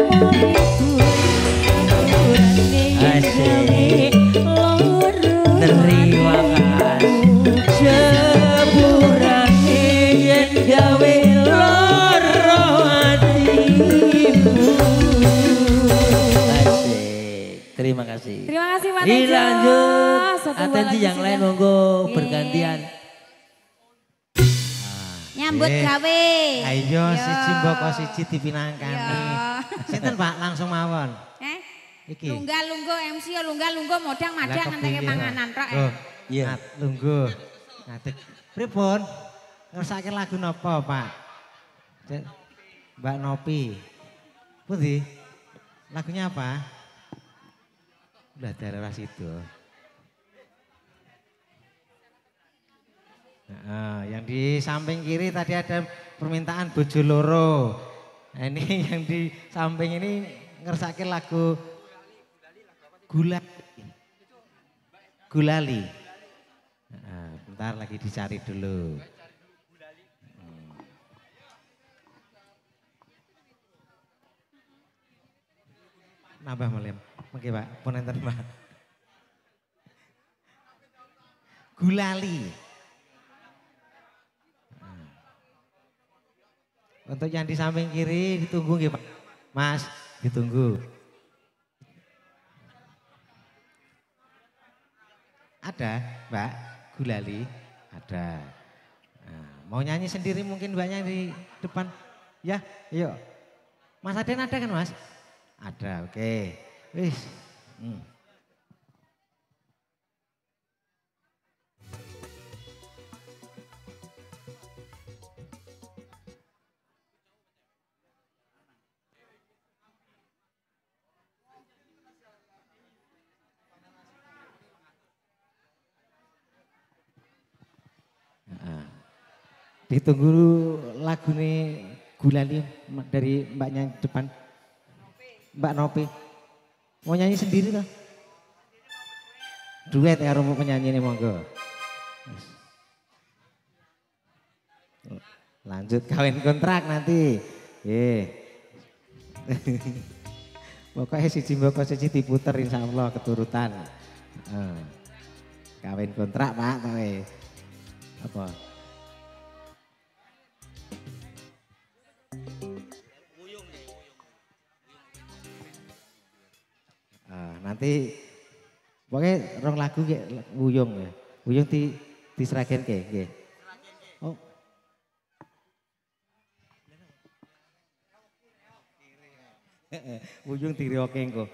Asik.
loro
terima kasih sepurane yen gawe loro atimu asik terima kasih
Terima kasih Pak Tejo.
dilanjut
Satu
atensi
lagi
yang lain
sudah.
monggo
Oke.
bergantian
Nyambut gawe.
Ayo
Yo.
siji mboko siji dipinangkani.
Yo.
Sinten Pak langsung mawon. Iki.
Lungguh MC ya lungguh modang-madang ngenteke panganan tok.
Oh,
iya
lungguh. Ngadeg. Pripun? Ngersake lagu napa, Pak? Mbak Nopi. Pundi? Lagunya apa? Udah daerah situ. Nah, yang di samping kiri tadi ada permintaan bojo loro. Nah, ini yang di samping ini ngersake lagu Gulali. Nah, bentar lagi dicari dulu. Nambah malam. Oke Pak, punten Pak. Gulali. Untuk yang di samping kiri ditunggu nggih Pak. Mas, ditunggu. Ada Mbak Gulali? Ada. Nah, mau nyanyi sendiri mungkin Mbaknya di depan. Ya, yuk. Mas Aden ada kan Mas? Ada, oke. Wis. Ditunggu lagu nih Gulali dari mbaknya depan. Mbak Nopi. Mau nyanyi sendiri lah. Duet ya rumput penyanyi ini monggo. Lanjut kawin kontrak nanti. Pokoknya siji mboko siji diputer insya Allah keturutan. Kawin kontrak Pak. Apa? Nanti pokoknya rong lagu kayak Wuyung ya. Wuyung diseragen ke. Oh. Wuyung dirioke engko.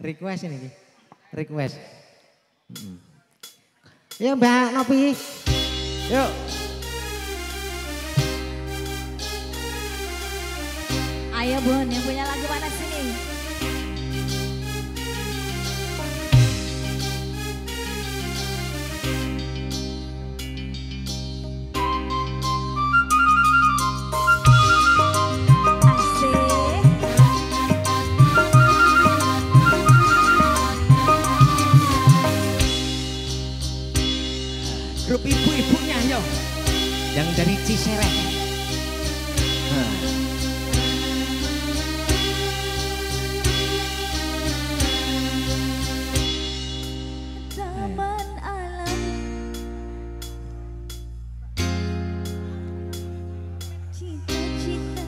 Request ini. Request. Ya Mbak Nopi. Yuk.
Ayo Bun, yang punya lagu mana sini?
Grup ibu-ibunya yo, yang dari Ciseret.
Taman alam, cita-cita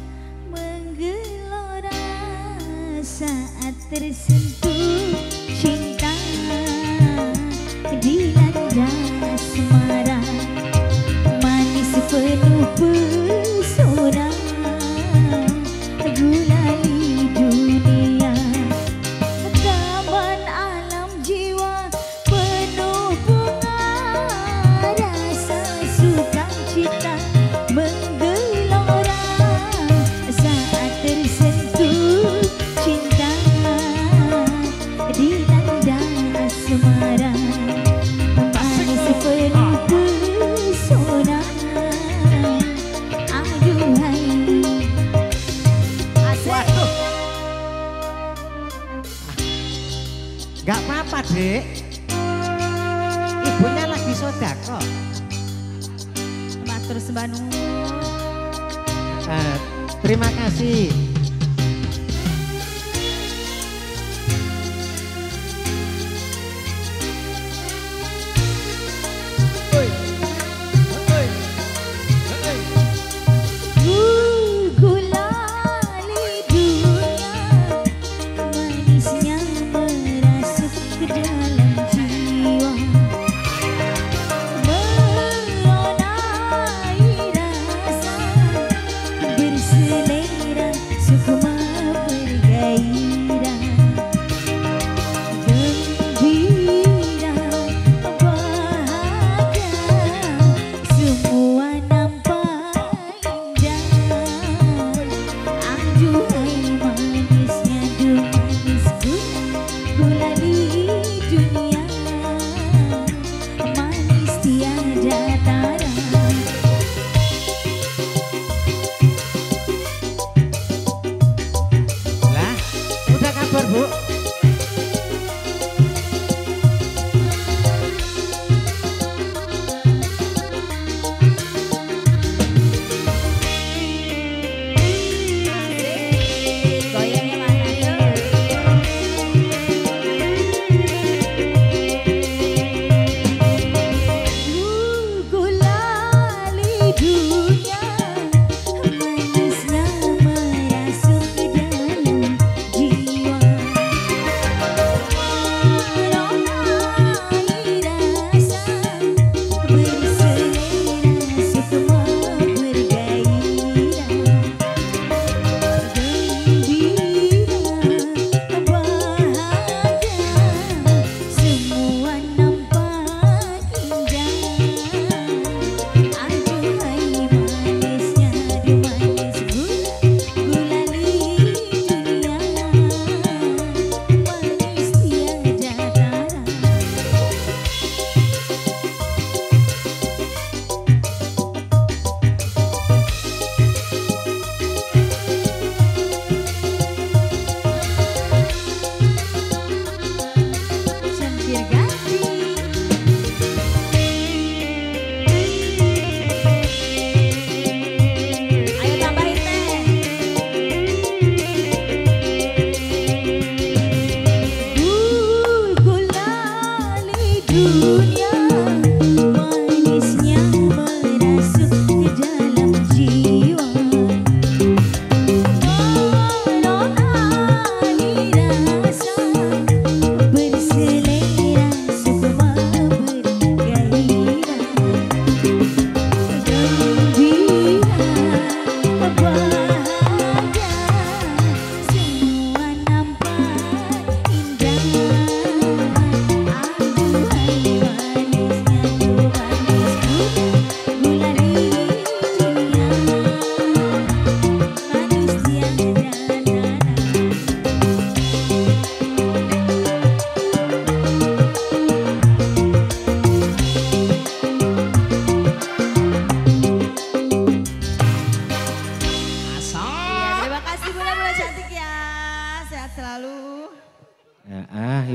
menggelora saat tersentuh cinta dilanda asmara, manis penuh pesona, gulali dunia. Taman alam jiwa penuh bunga, rasa sukacita menggelora saat tersentuh cinta dilanda asmara, manis penuh pesona. Aduhai,
Waduh. Gak apa-apa Dek. Ibunya lagi sodako.
Matur sembah nuwun.
Terima kasih.
gulali dunia, manisnya merasuk ke dalam jiwa, meronai rasa berselera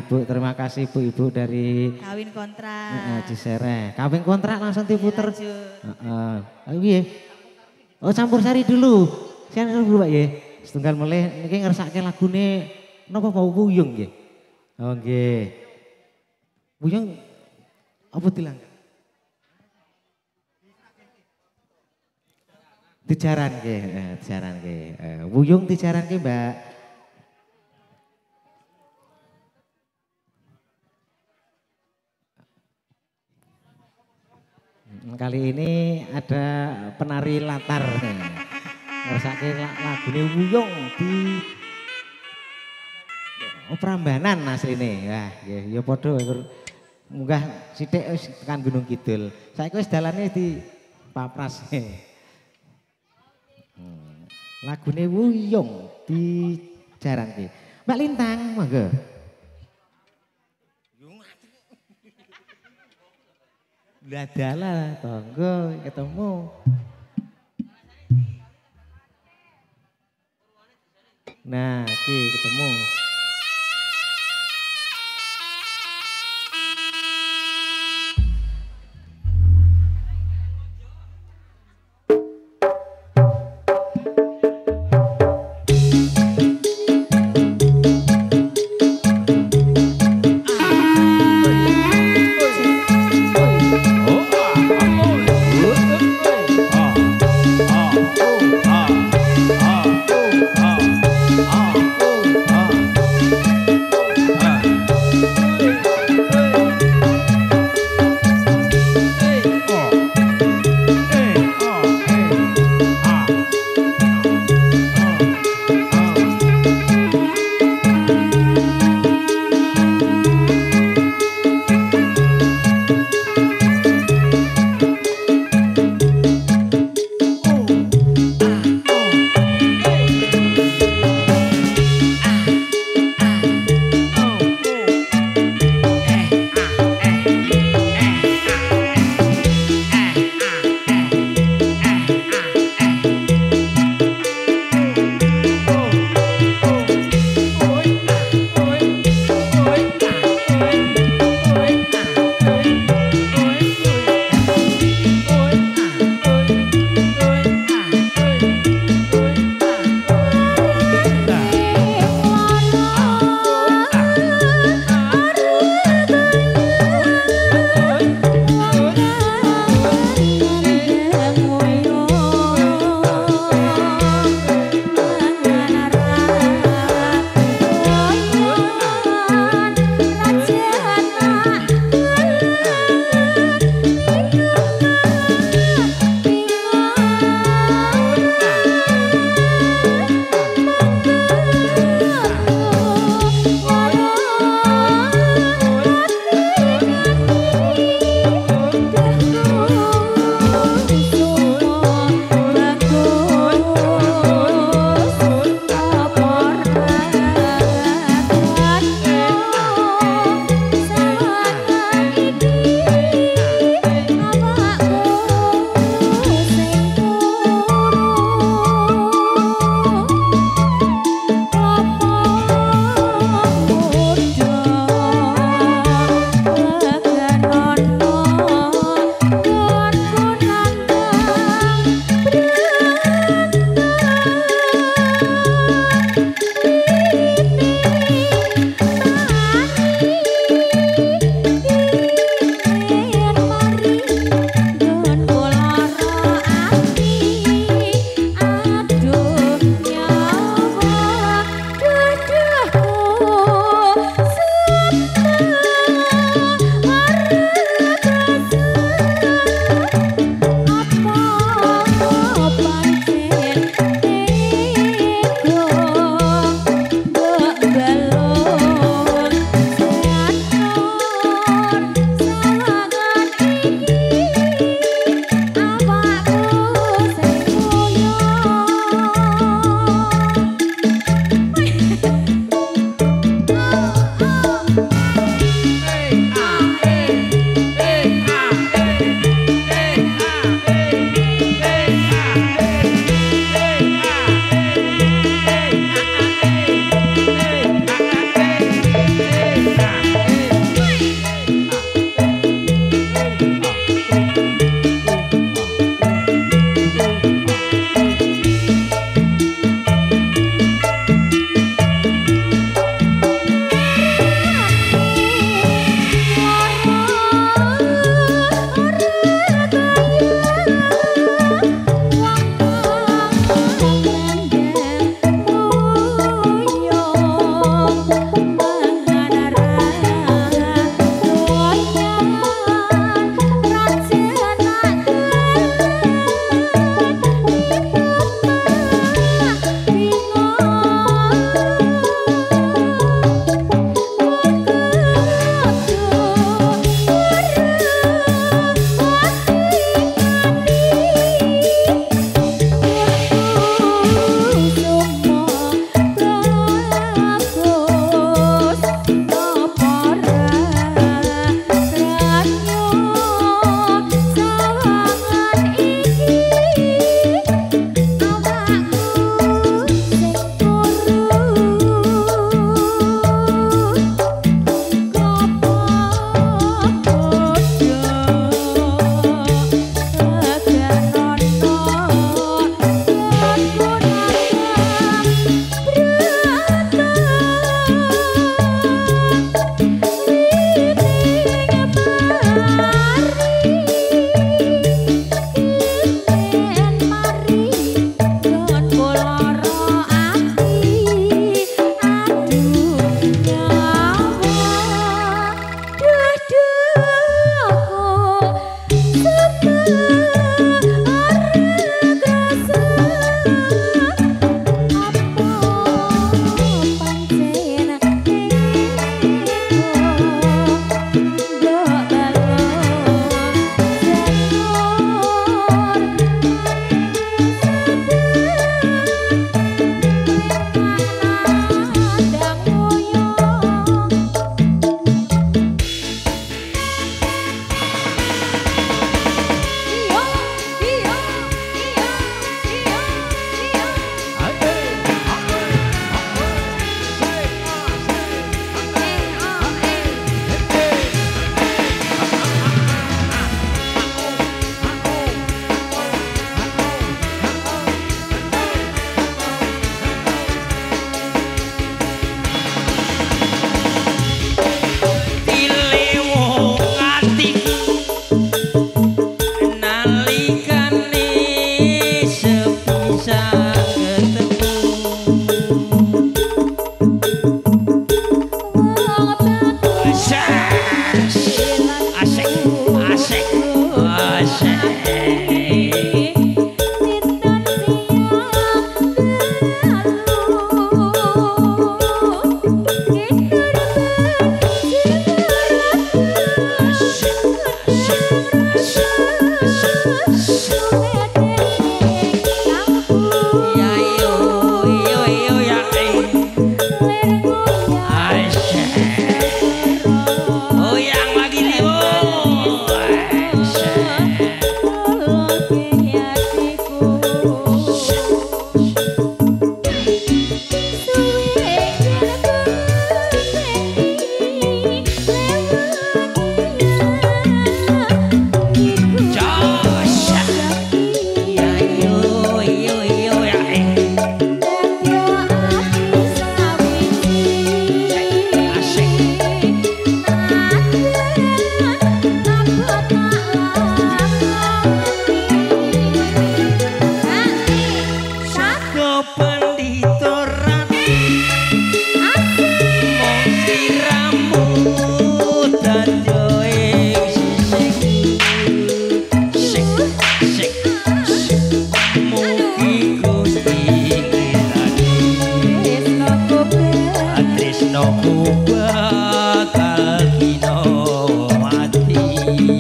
Ibu, terima kasih ibu-ibu dari
Kawin kontrak.
Cisere. Kawin kontrak langsung diputer.
Lanjut.
Iya. Oh campur sari dulu. Sian dulu Pak ya. Setunggal meleh niki ngersake lagune napa mau Wuyung nggih. Oh nggih. Wuyung apa tilang? Dijaran nggih, dijaran nggih. Wuyung dijaran nggih, Mbak. Kali ini ada penari latar. Ngersake lagune Wuyung di Prambanan asline. Wah, nggih ya padha munggah sithik wis tekan Gunung Kidul. Saiki wis dalane di Papras. Lagune Wuyung di jaranke. Mbak Lintang, monggo. Dadalah tonggo ketemu. Nah, iki ketemu.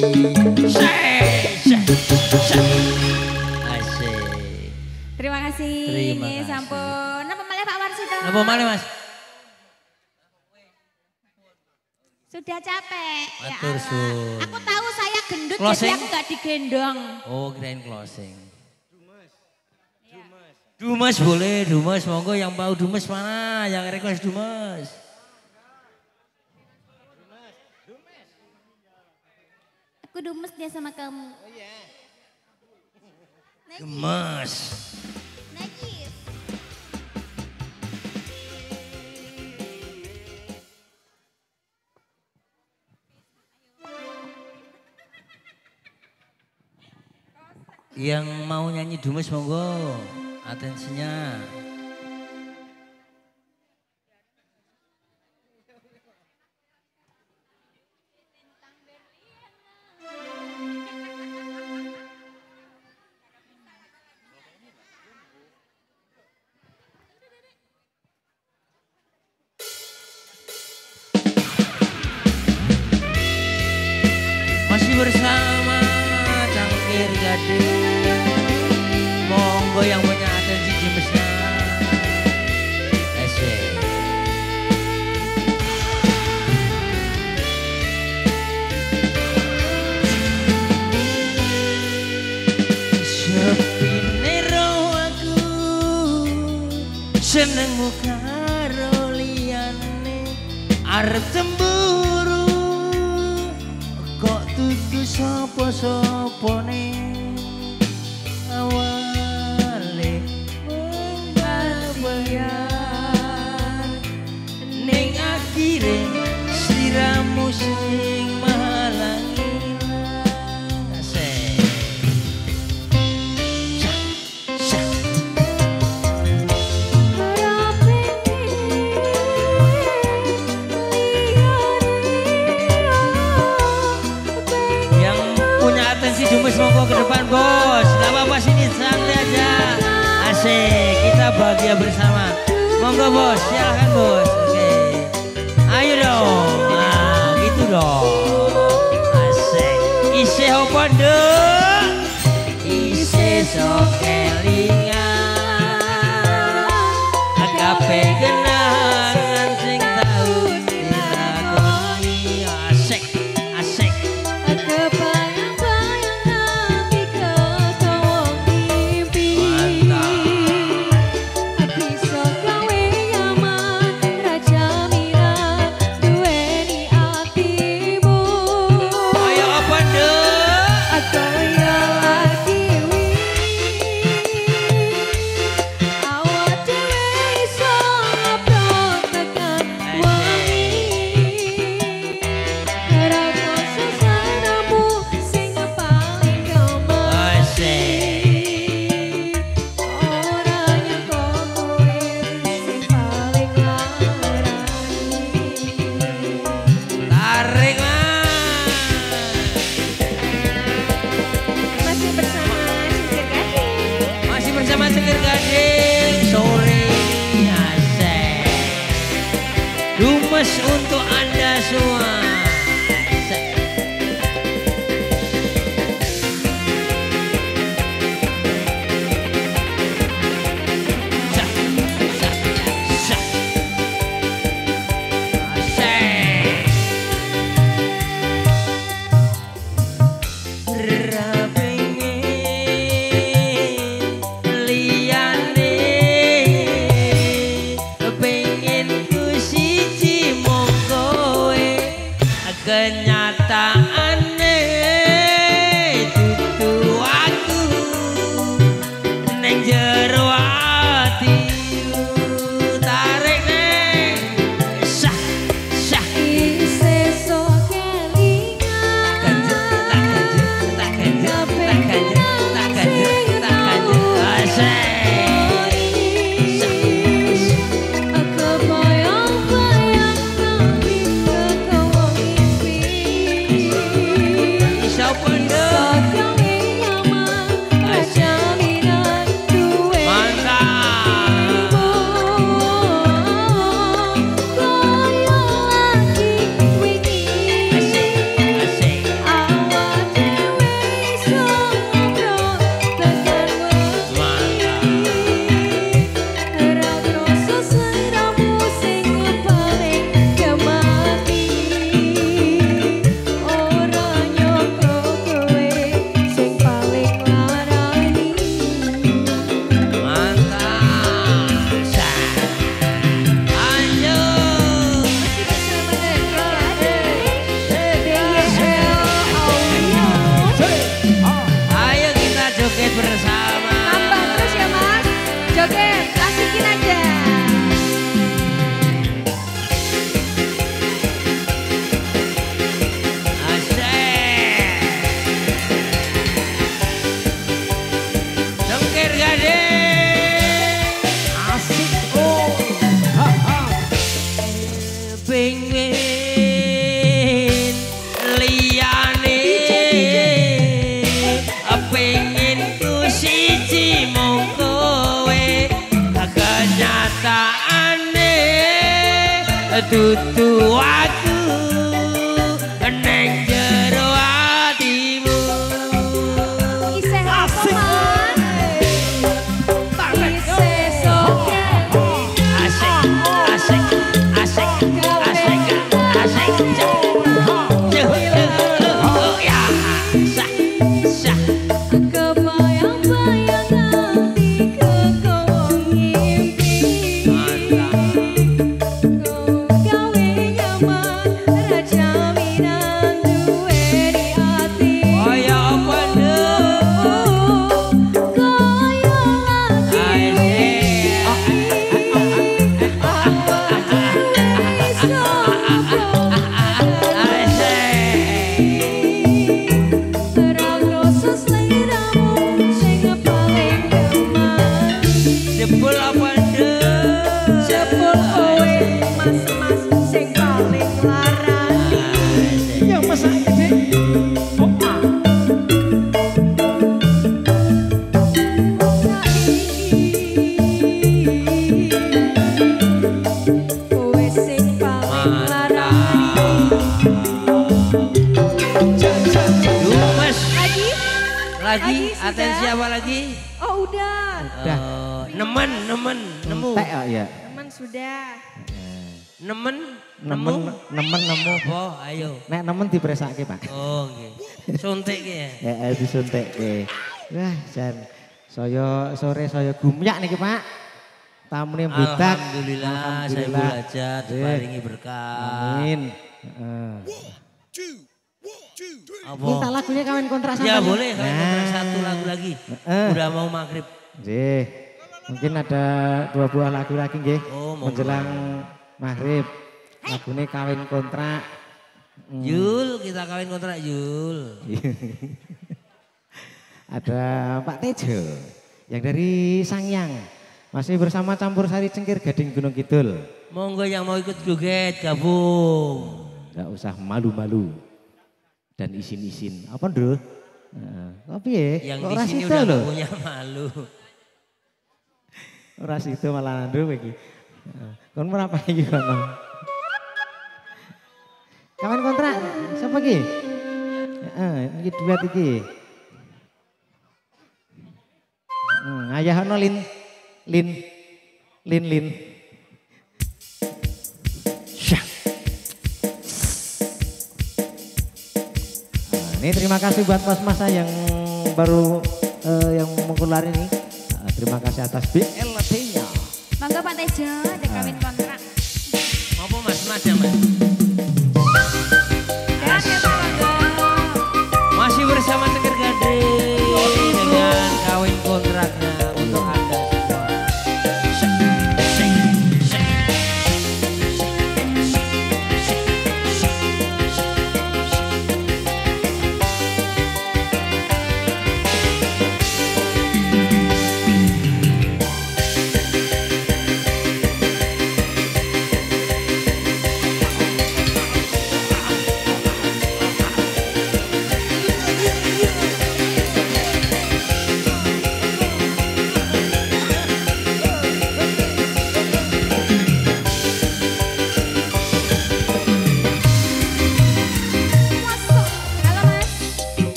Terima kasih.
Terima
Nggih,
kasih.
sampun. Napa malih Pak Warsito?
Napa malih Mas?
Sudah capek.
Matur
Allah.
suwun.
Aku tahu saya gendut
Closing?
jadi aku gak digendong.
Oh, kirain closing. Dumes boleh, Dumes. Monggo yang mau Dumes mana? Yang request Dumes.
Aku dumes dia sama kamu.
Gemes.
Najis.
Yang mau nyanyi Dumes monggo. Atensinya. Masih bersama Cangkir Gading. Monggo yang punya atensi Dumesnya. Asik. Sepine roh aku senengmu karo liyane arep cemburu kok tutu sapa-sapane awale menggawean ning akhire sliramu sing mahalangi asik. Yang punya atensi Dumes monggo ke depan bos. Gak apa-apa sini santai aja. Asik, kita bahagia bersama. Monggo bos, silahkan bos. Oke. Ayo dong. Nah, gitu dong. Asik. Isih apa nduk? Isih sok kelingan. Kabeh kenangan sing tau dilakoni. Asik, asik. Ayo apa nduk? Asik. Tarik mas. Masih bersama Cangkir Gading sore ini asik. Dumes untuk anda semua. Asik. Sah, sah, sah. Asik. Ra pengen liyane, pengen ku siji mong kowe. Dudu aku neng jero atimu.
Isih apa man? Isih soke.
Asik, asik, asik, asik, asik. Ya, sah, sah.
Kebayang-bayang hatiku kau ngimpi. Gawe nyaman raja minang duwe di hati.
Kaya apa nduk?
Kaya terang rasa seliramu sing paling nyaman.
Jebul apa nduk?
Jebul kowe mas-mas sing paling larang.
Yang masak gede.
Kowe sing paling larang.
Dumes.
Lagi?
Lagi,
sudah?
atensi apa lagi?
Oh udah.
Udah.
Nemen, nemu.
Entek kok ya.
Teman sudah.
Nemen,
Nemen
nemu.
nemen nemu.
Apa? Ayo.
Nek nemen dipresake, Pak.
Oh, nggih. Suntik ya.
Disuntikke. Wah, jan saya sore saya gumyak niki, Pak. Tamune budak.
Alhamdulillah, saya belajar diparingi berkah.
Amin.
Apa?
Minta lagunya kawin kontrak sama.
Ya boleh, kalau kontrak satu lagu lagi. Udah mau maghrib.
Nggih. Mungkin ada 2 buah lagu lagi nggih.
Oh, monggo.
Menjelang maghrib. Lagune kawin kontrak.
Yul, kita kawin kontrak Yul.
Ada Pak Tejo yang dari Sangyang. Masih bersama Campur Sari Cengkir Gading Gunung Kidul.
Monggo yang mau ikut joget gabung.
Enggak usah malu-malu dan isin-isin. Apa Ndro? Tapi ya,
Yang
kok
di
ora
sini
sida
udah
lho.
gak punya malu.
Ora sida malah Ndro iki. Kon menapa iki kono? Kawan kontrak siapa iki? Iki duet iki. Ayah ono Lin. Syah. Ini terima kasih buat mas-mas yang baru yang mengkular ini. Terima kasih atas BLT-nya.
Monggo Pak Tejo, ada kawin kontrak.
Apa mas ya mas?
Dan ya Pak, monggo.
Masih bersama Cengkir Gading dengan kawin kontraknya untuk Anda semua.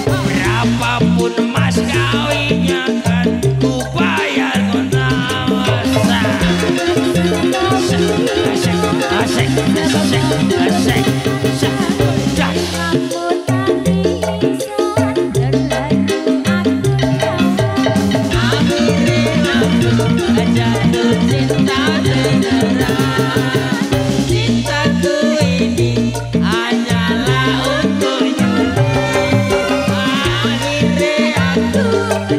Berapapun mas kawinnya kan ku bayar kota awasa. Asik, asik, asik, asik, asik, dah. Akhirnya aku jatuh cinta beneran. Cintaku ini hanyalah untuk Yuli. Akhirnya aku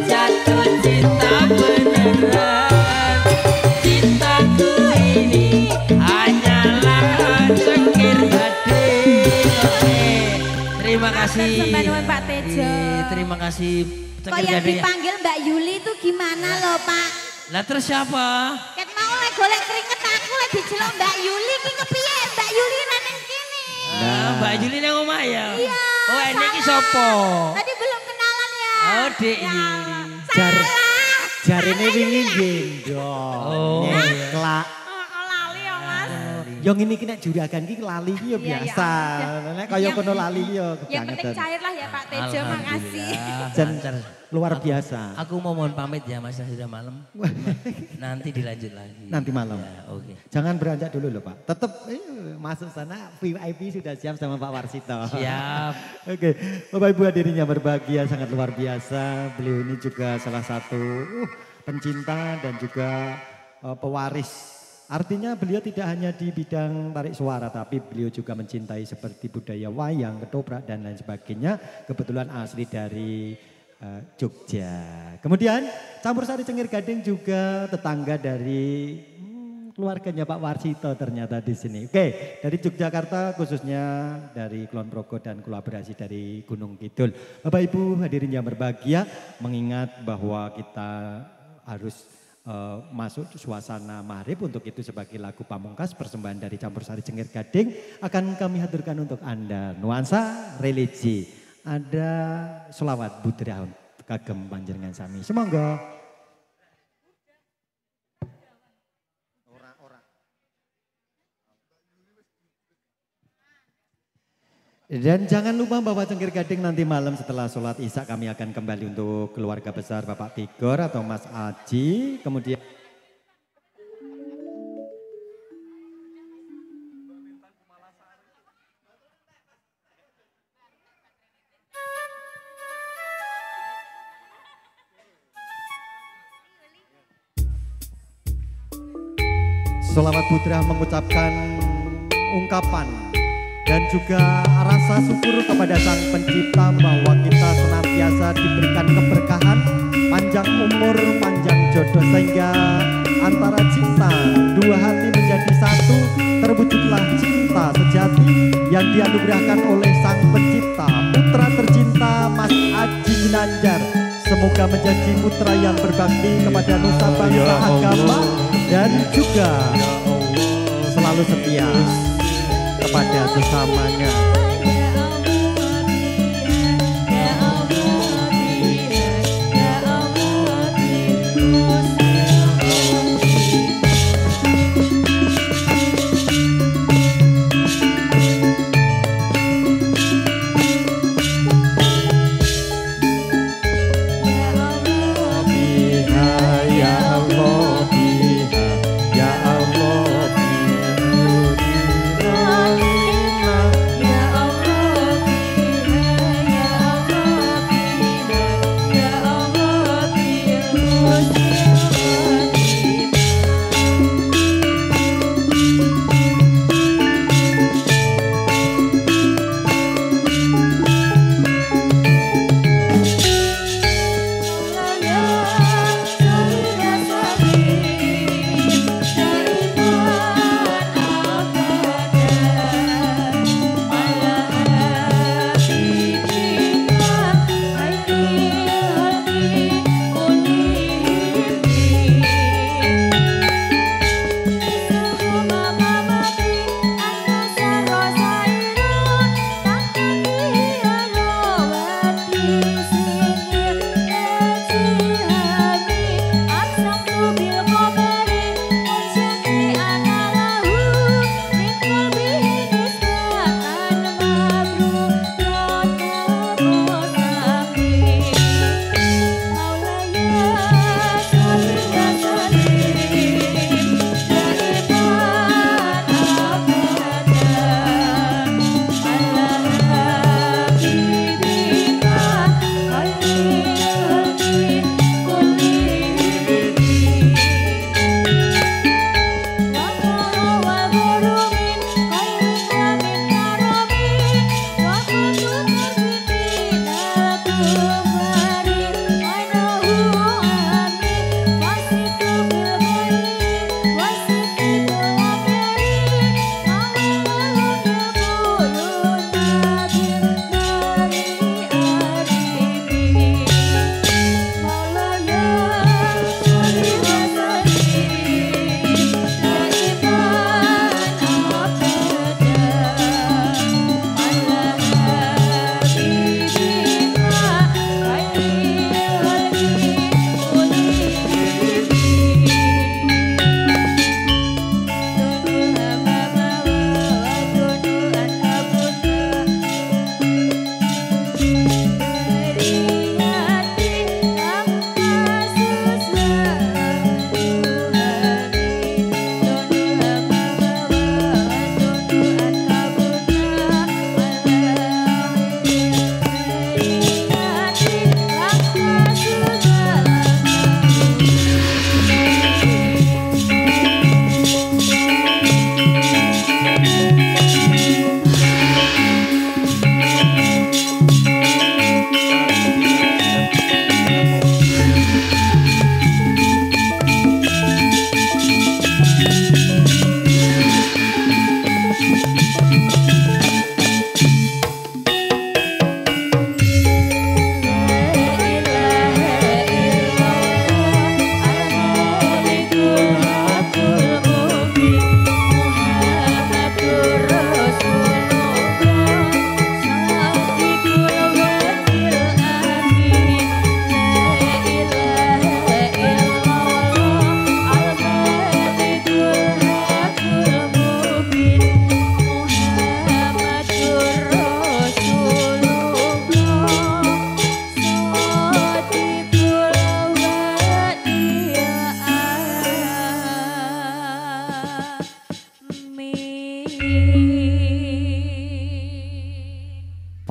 jatuh cinta beneran. Cintaku ini hanyalah Cengkir Gading. Oke, terima kasih.
Sampai Pak Tejo.
Terima kasih
Kok
Cengkir
yang
Gading.
dipanggil Mbak Yuli itu gimana loh Pak?
Lah terus siapa?
Ket mau lek golek keringet aku lek diceluk Mbak Yuli ki kepiye? Mbak Yuli nang kene.
Nah, Mbak Yuli nang omah ya?
Iya.
Oh, ini ki sapa?
Tadi belum kenalan ya.
Oh, Dek
Ya,
Yuli.
Salah.
Jarene wingi gendong.
Oh,
Nyeklak.
Oh, lali ya Mas.
Yang ini kena juragan ki lali ki ya
Iya,
biasa.
iya.
Nek kaya kono lali ki ya
Yang penting
kebangetan.
cair lah ya Pak Tejo, makasih.
Dan
Lancar.
luar biasa.
Aku mau mohon pamit ya Mas, sudah malam. Nanti dilanjut lagi.
Nanti malam.
Ya, oke.
Jangan beranjak dulu loh Pak. Tetap masuk sana VIP sudah siap sama Pak Warsito.
Siap.
Oke, Bapak Ibu hadirin yang berbahagia sangat luar biasa. Beliau ini juga salah satu pencinta dan juga pewaris. Artinya beliau tidak hanya di bidang tarik suara, tapi beliau juga mencintai seperti budaya wayang, ketoprak dan lain sebagainya. Kebetulan asli dari Jogja. Kemudian Campur Sari Cengkir Gading juga tetangga dari keluarganya Pak Warsito ternyata di sini. Oke, dari Yogyakarta khususnya dari Kulon Progo dan kolaborasi dari Gunung Kidul. Bapak Ibu hadirin yang berbahagia, mengingat bahwa kita harus masuk suasana maghrib, untuk itu sebagai lagu pamungkas persembahan dari Campur Sari Cengkir Gading akan kami haturkan untuk Anda nuansa religi. Ada selawat Budrahun kagem panjenengan sami. Semoga. Dan jangan lupa bahwa Cengkir Gading nanti malam setelah sholat isya kami akan kembali untuk keluarga besar Bapak Tigor atau Mas Aji. Kemudian Sholawat Putra mengucapkan ungkapan dan juga rasa syukur kepada Sang Pencipta bahwa kita senantiasa diberikan keberkahan, panjang umur, panjang jodoh, sehingga antara cinta dua hati menjadi satu, terwujudlah cinta sejati yang dianugerahkan oleh Sang Pencipta. Putra tercinta Mas Aji Ginanjar, semoga menjadi putra yang berbakti kepada nusa bangsa agama dan juga selalu setia kepada sesamanya.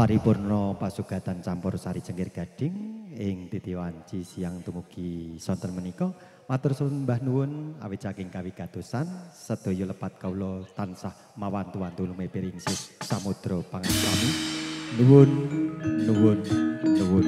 paripurna pasugatan campur sari cengkir gading ing titi wanci siang tumugi sonten menika matur suwun mbah nuwun awit saking kawigatosan sedaya lepat kawula tansah mawantu-wantu lumepiring sis samudra pangastami nuwun nuwun nuwun.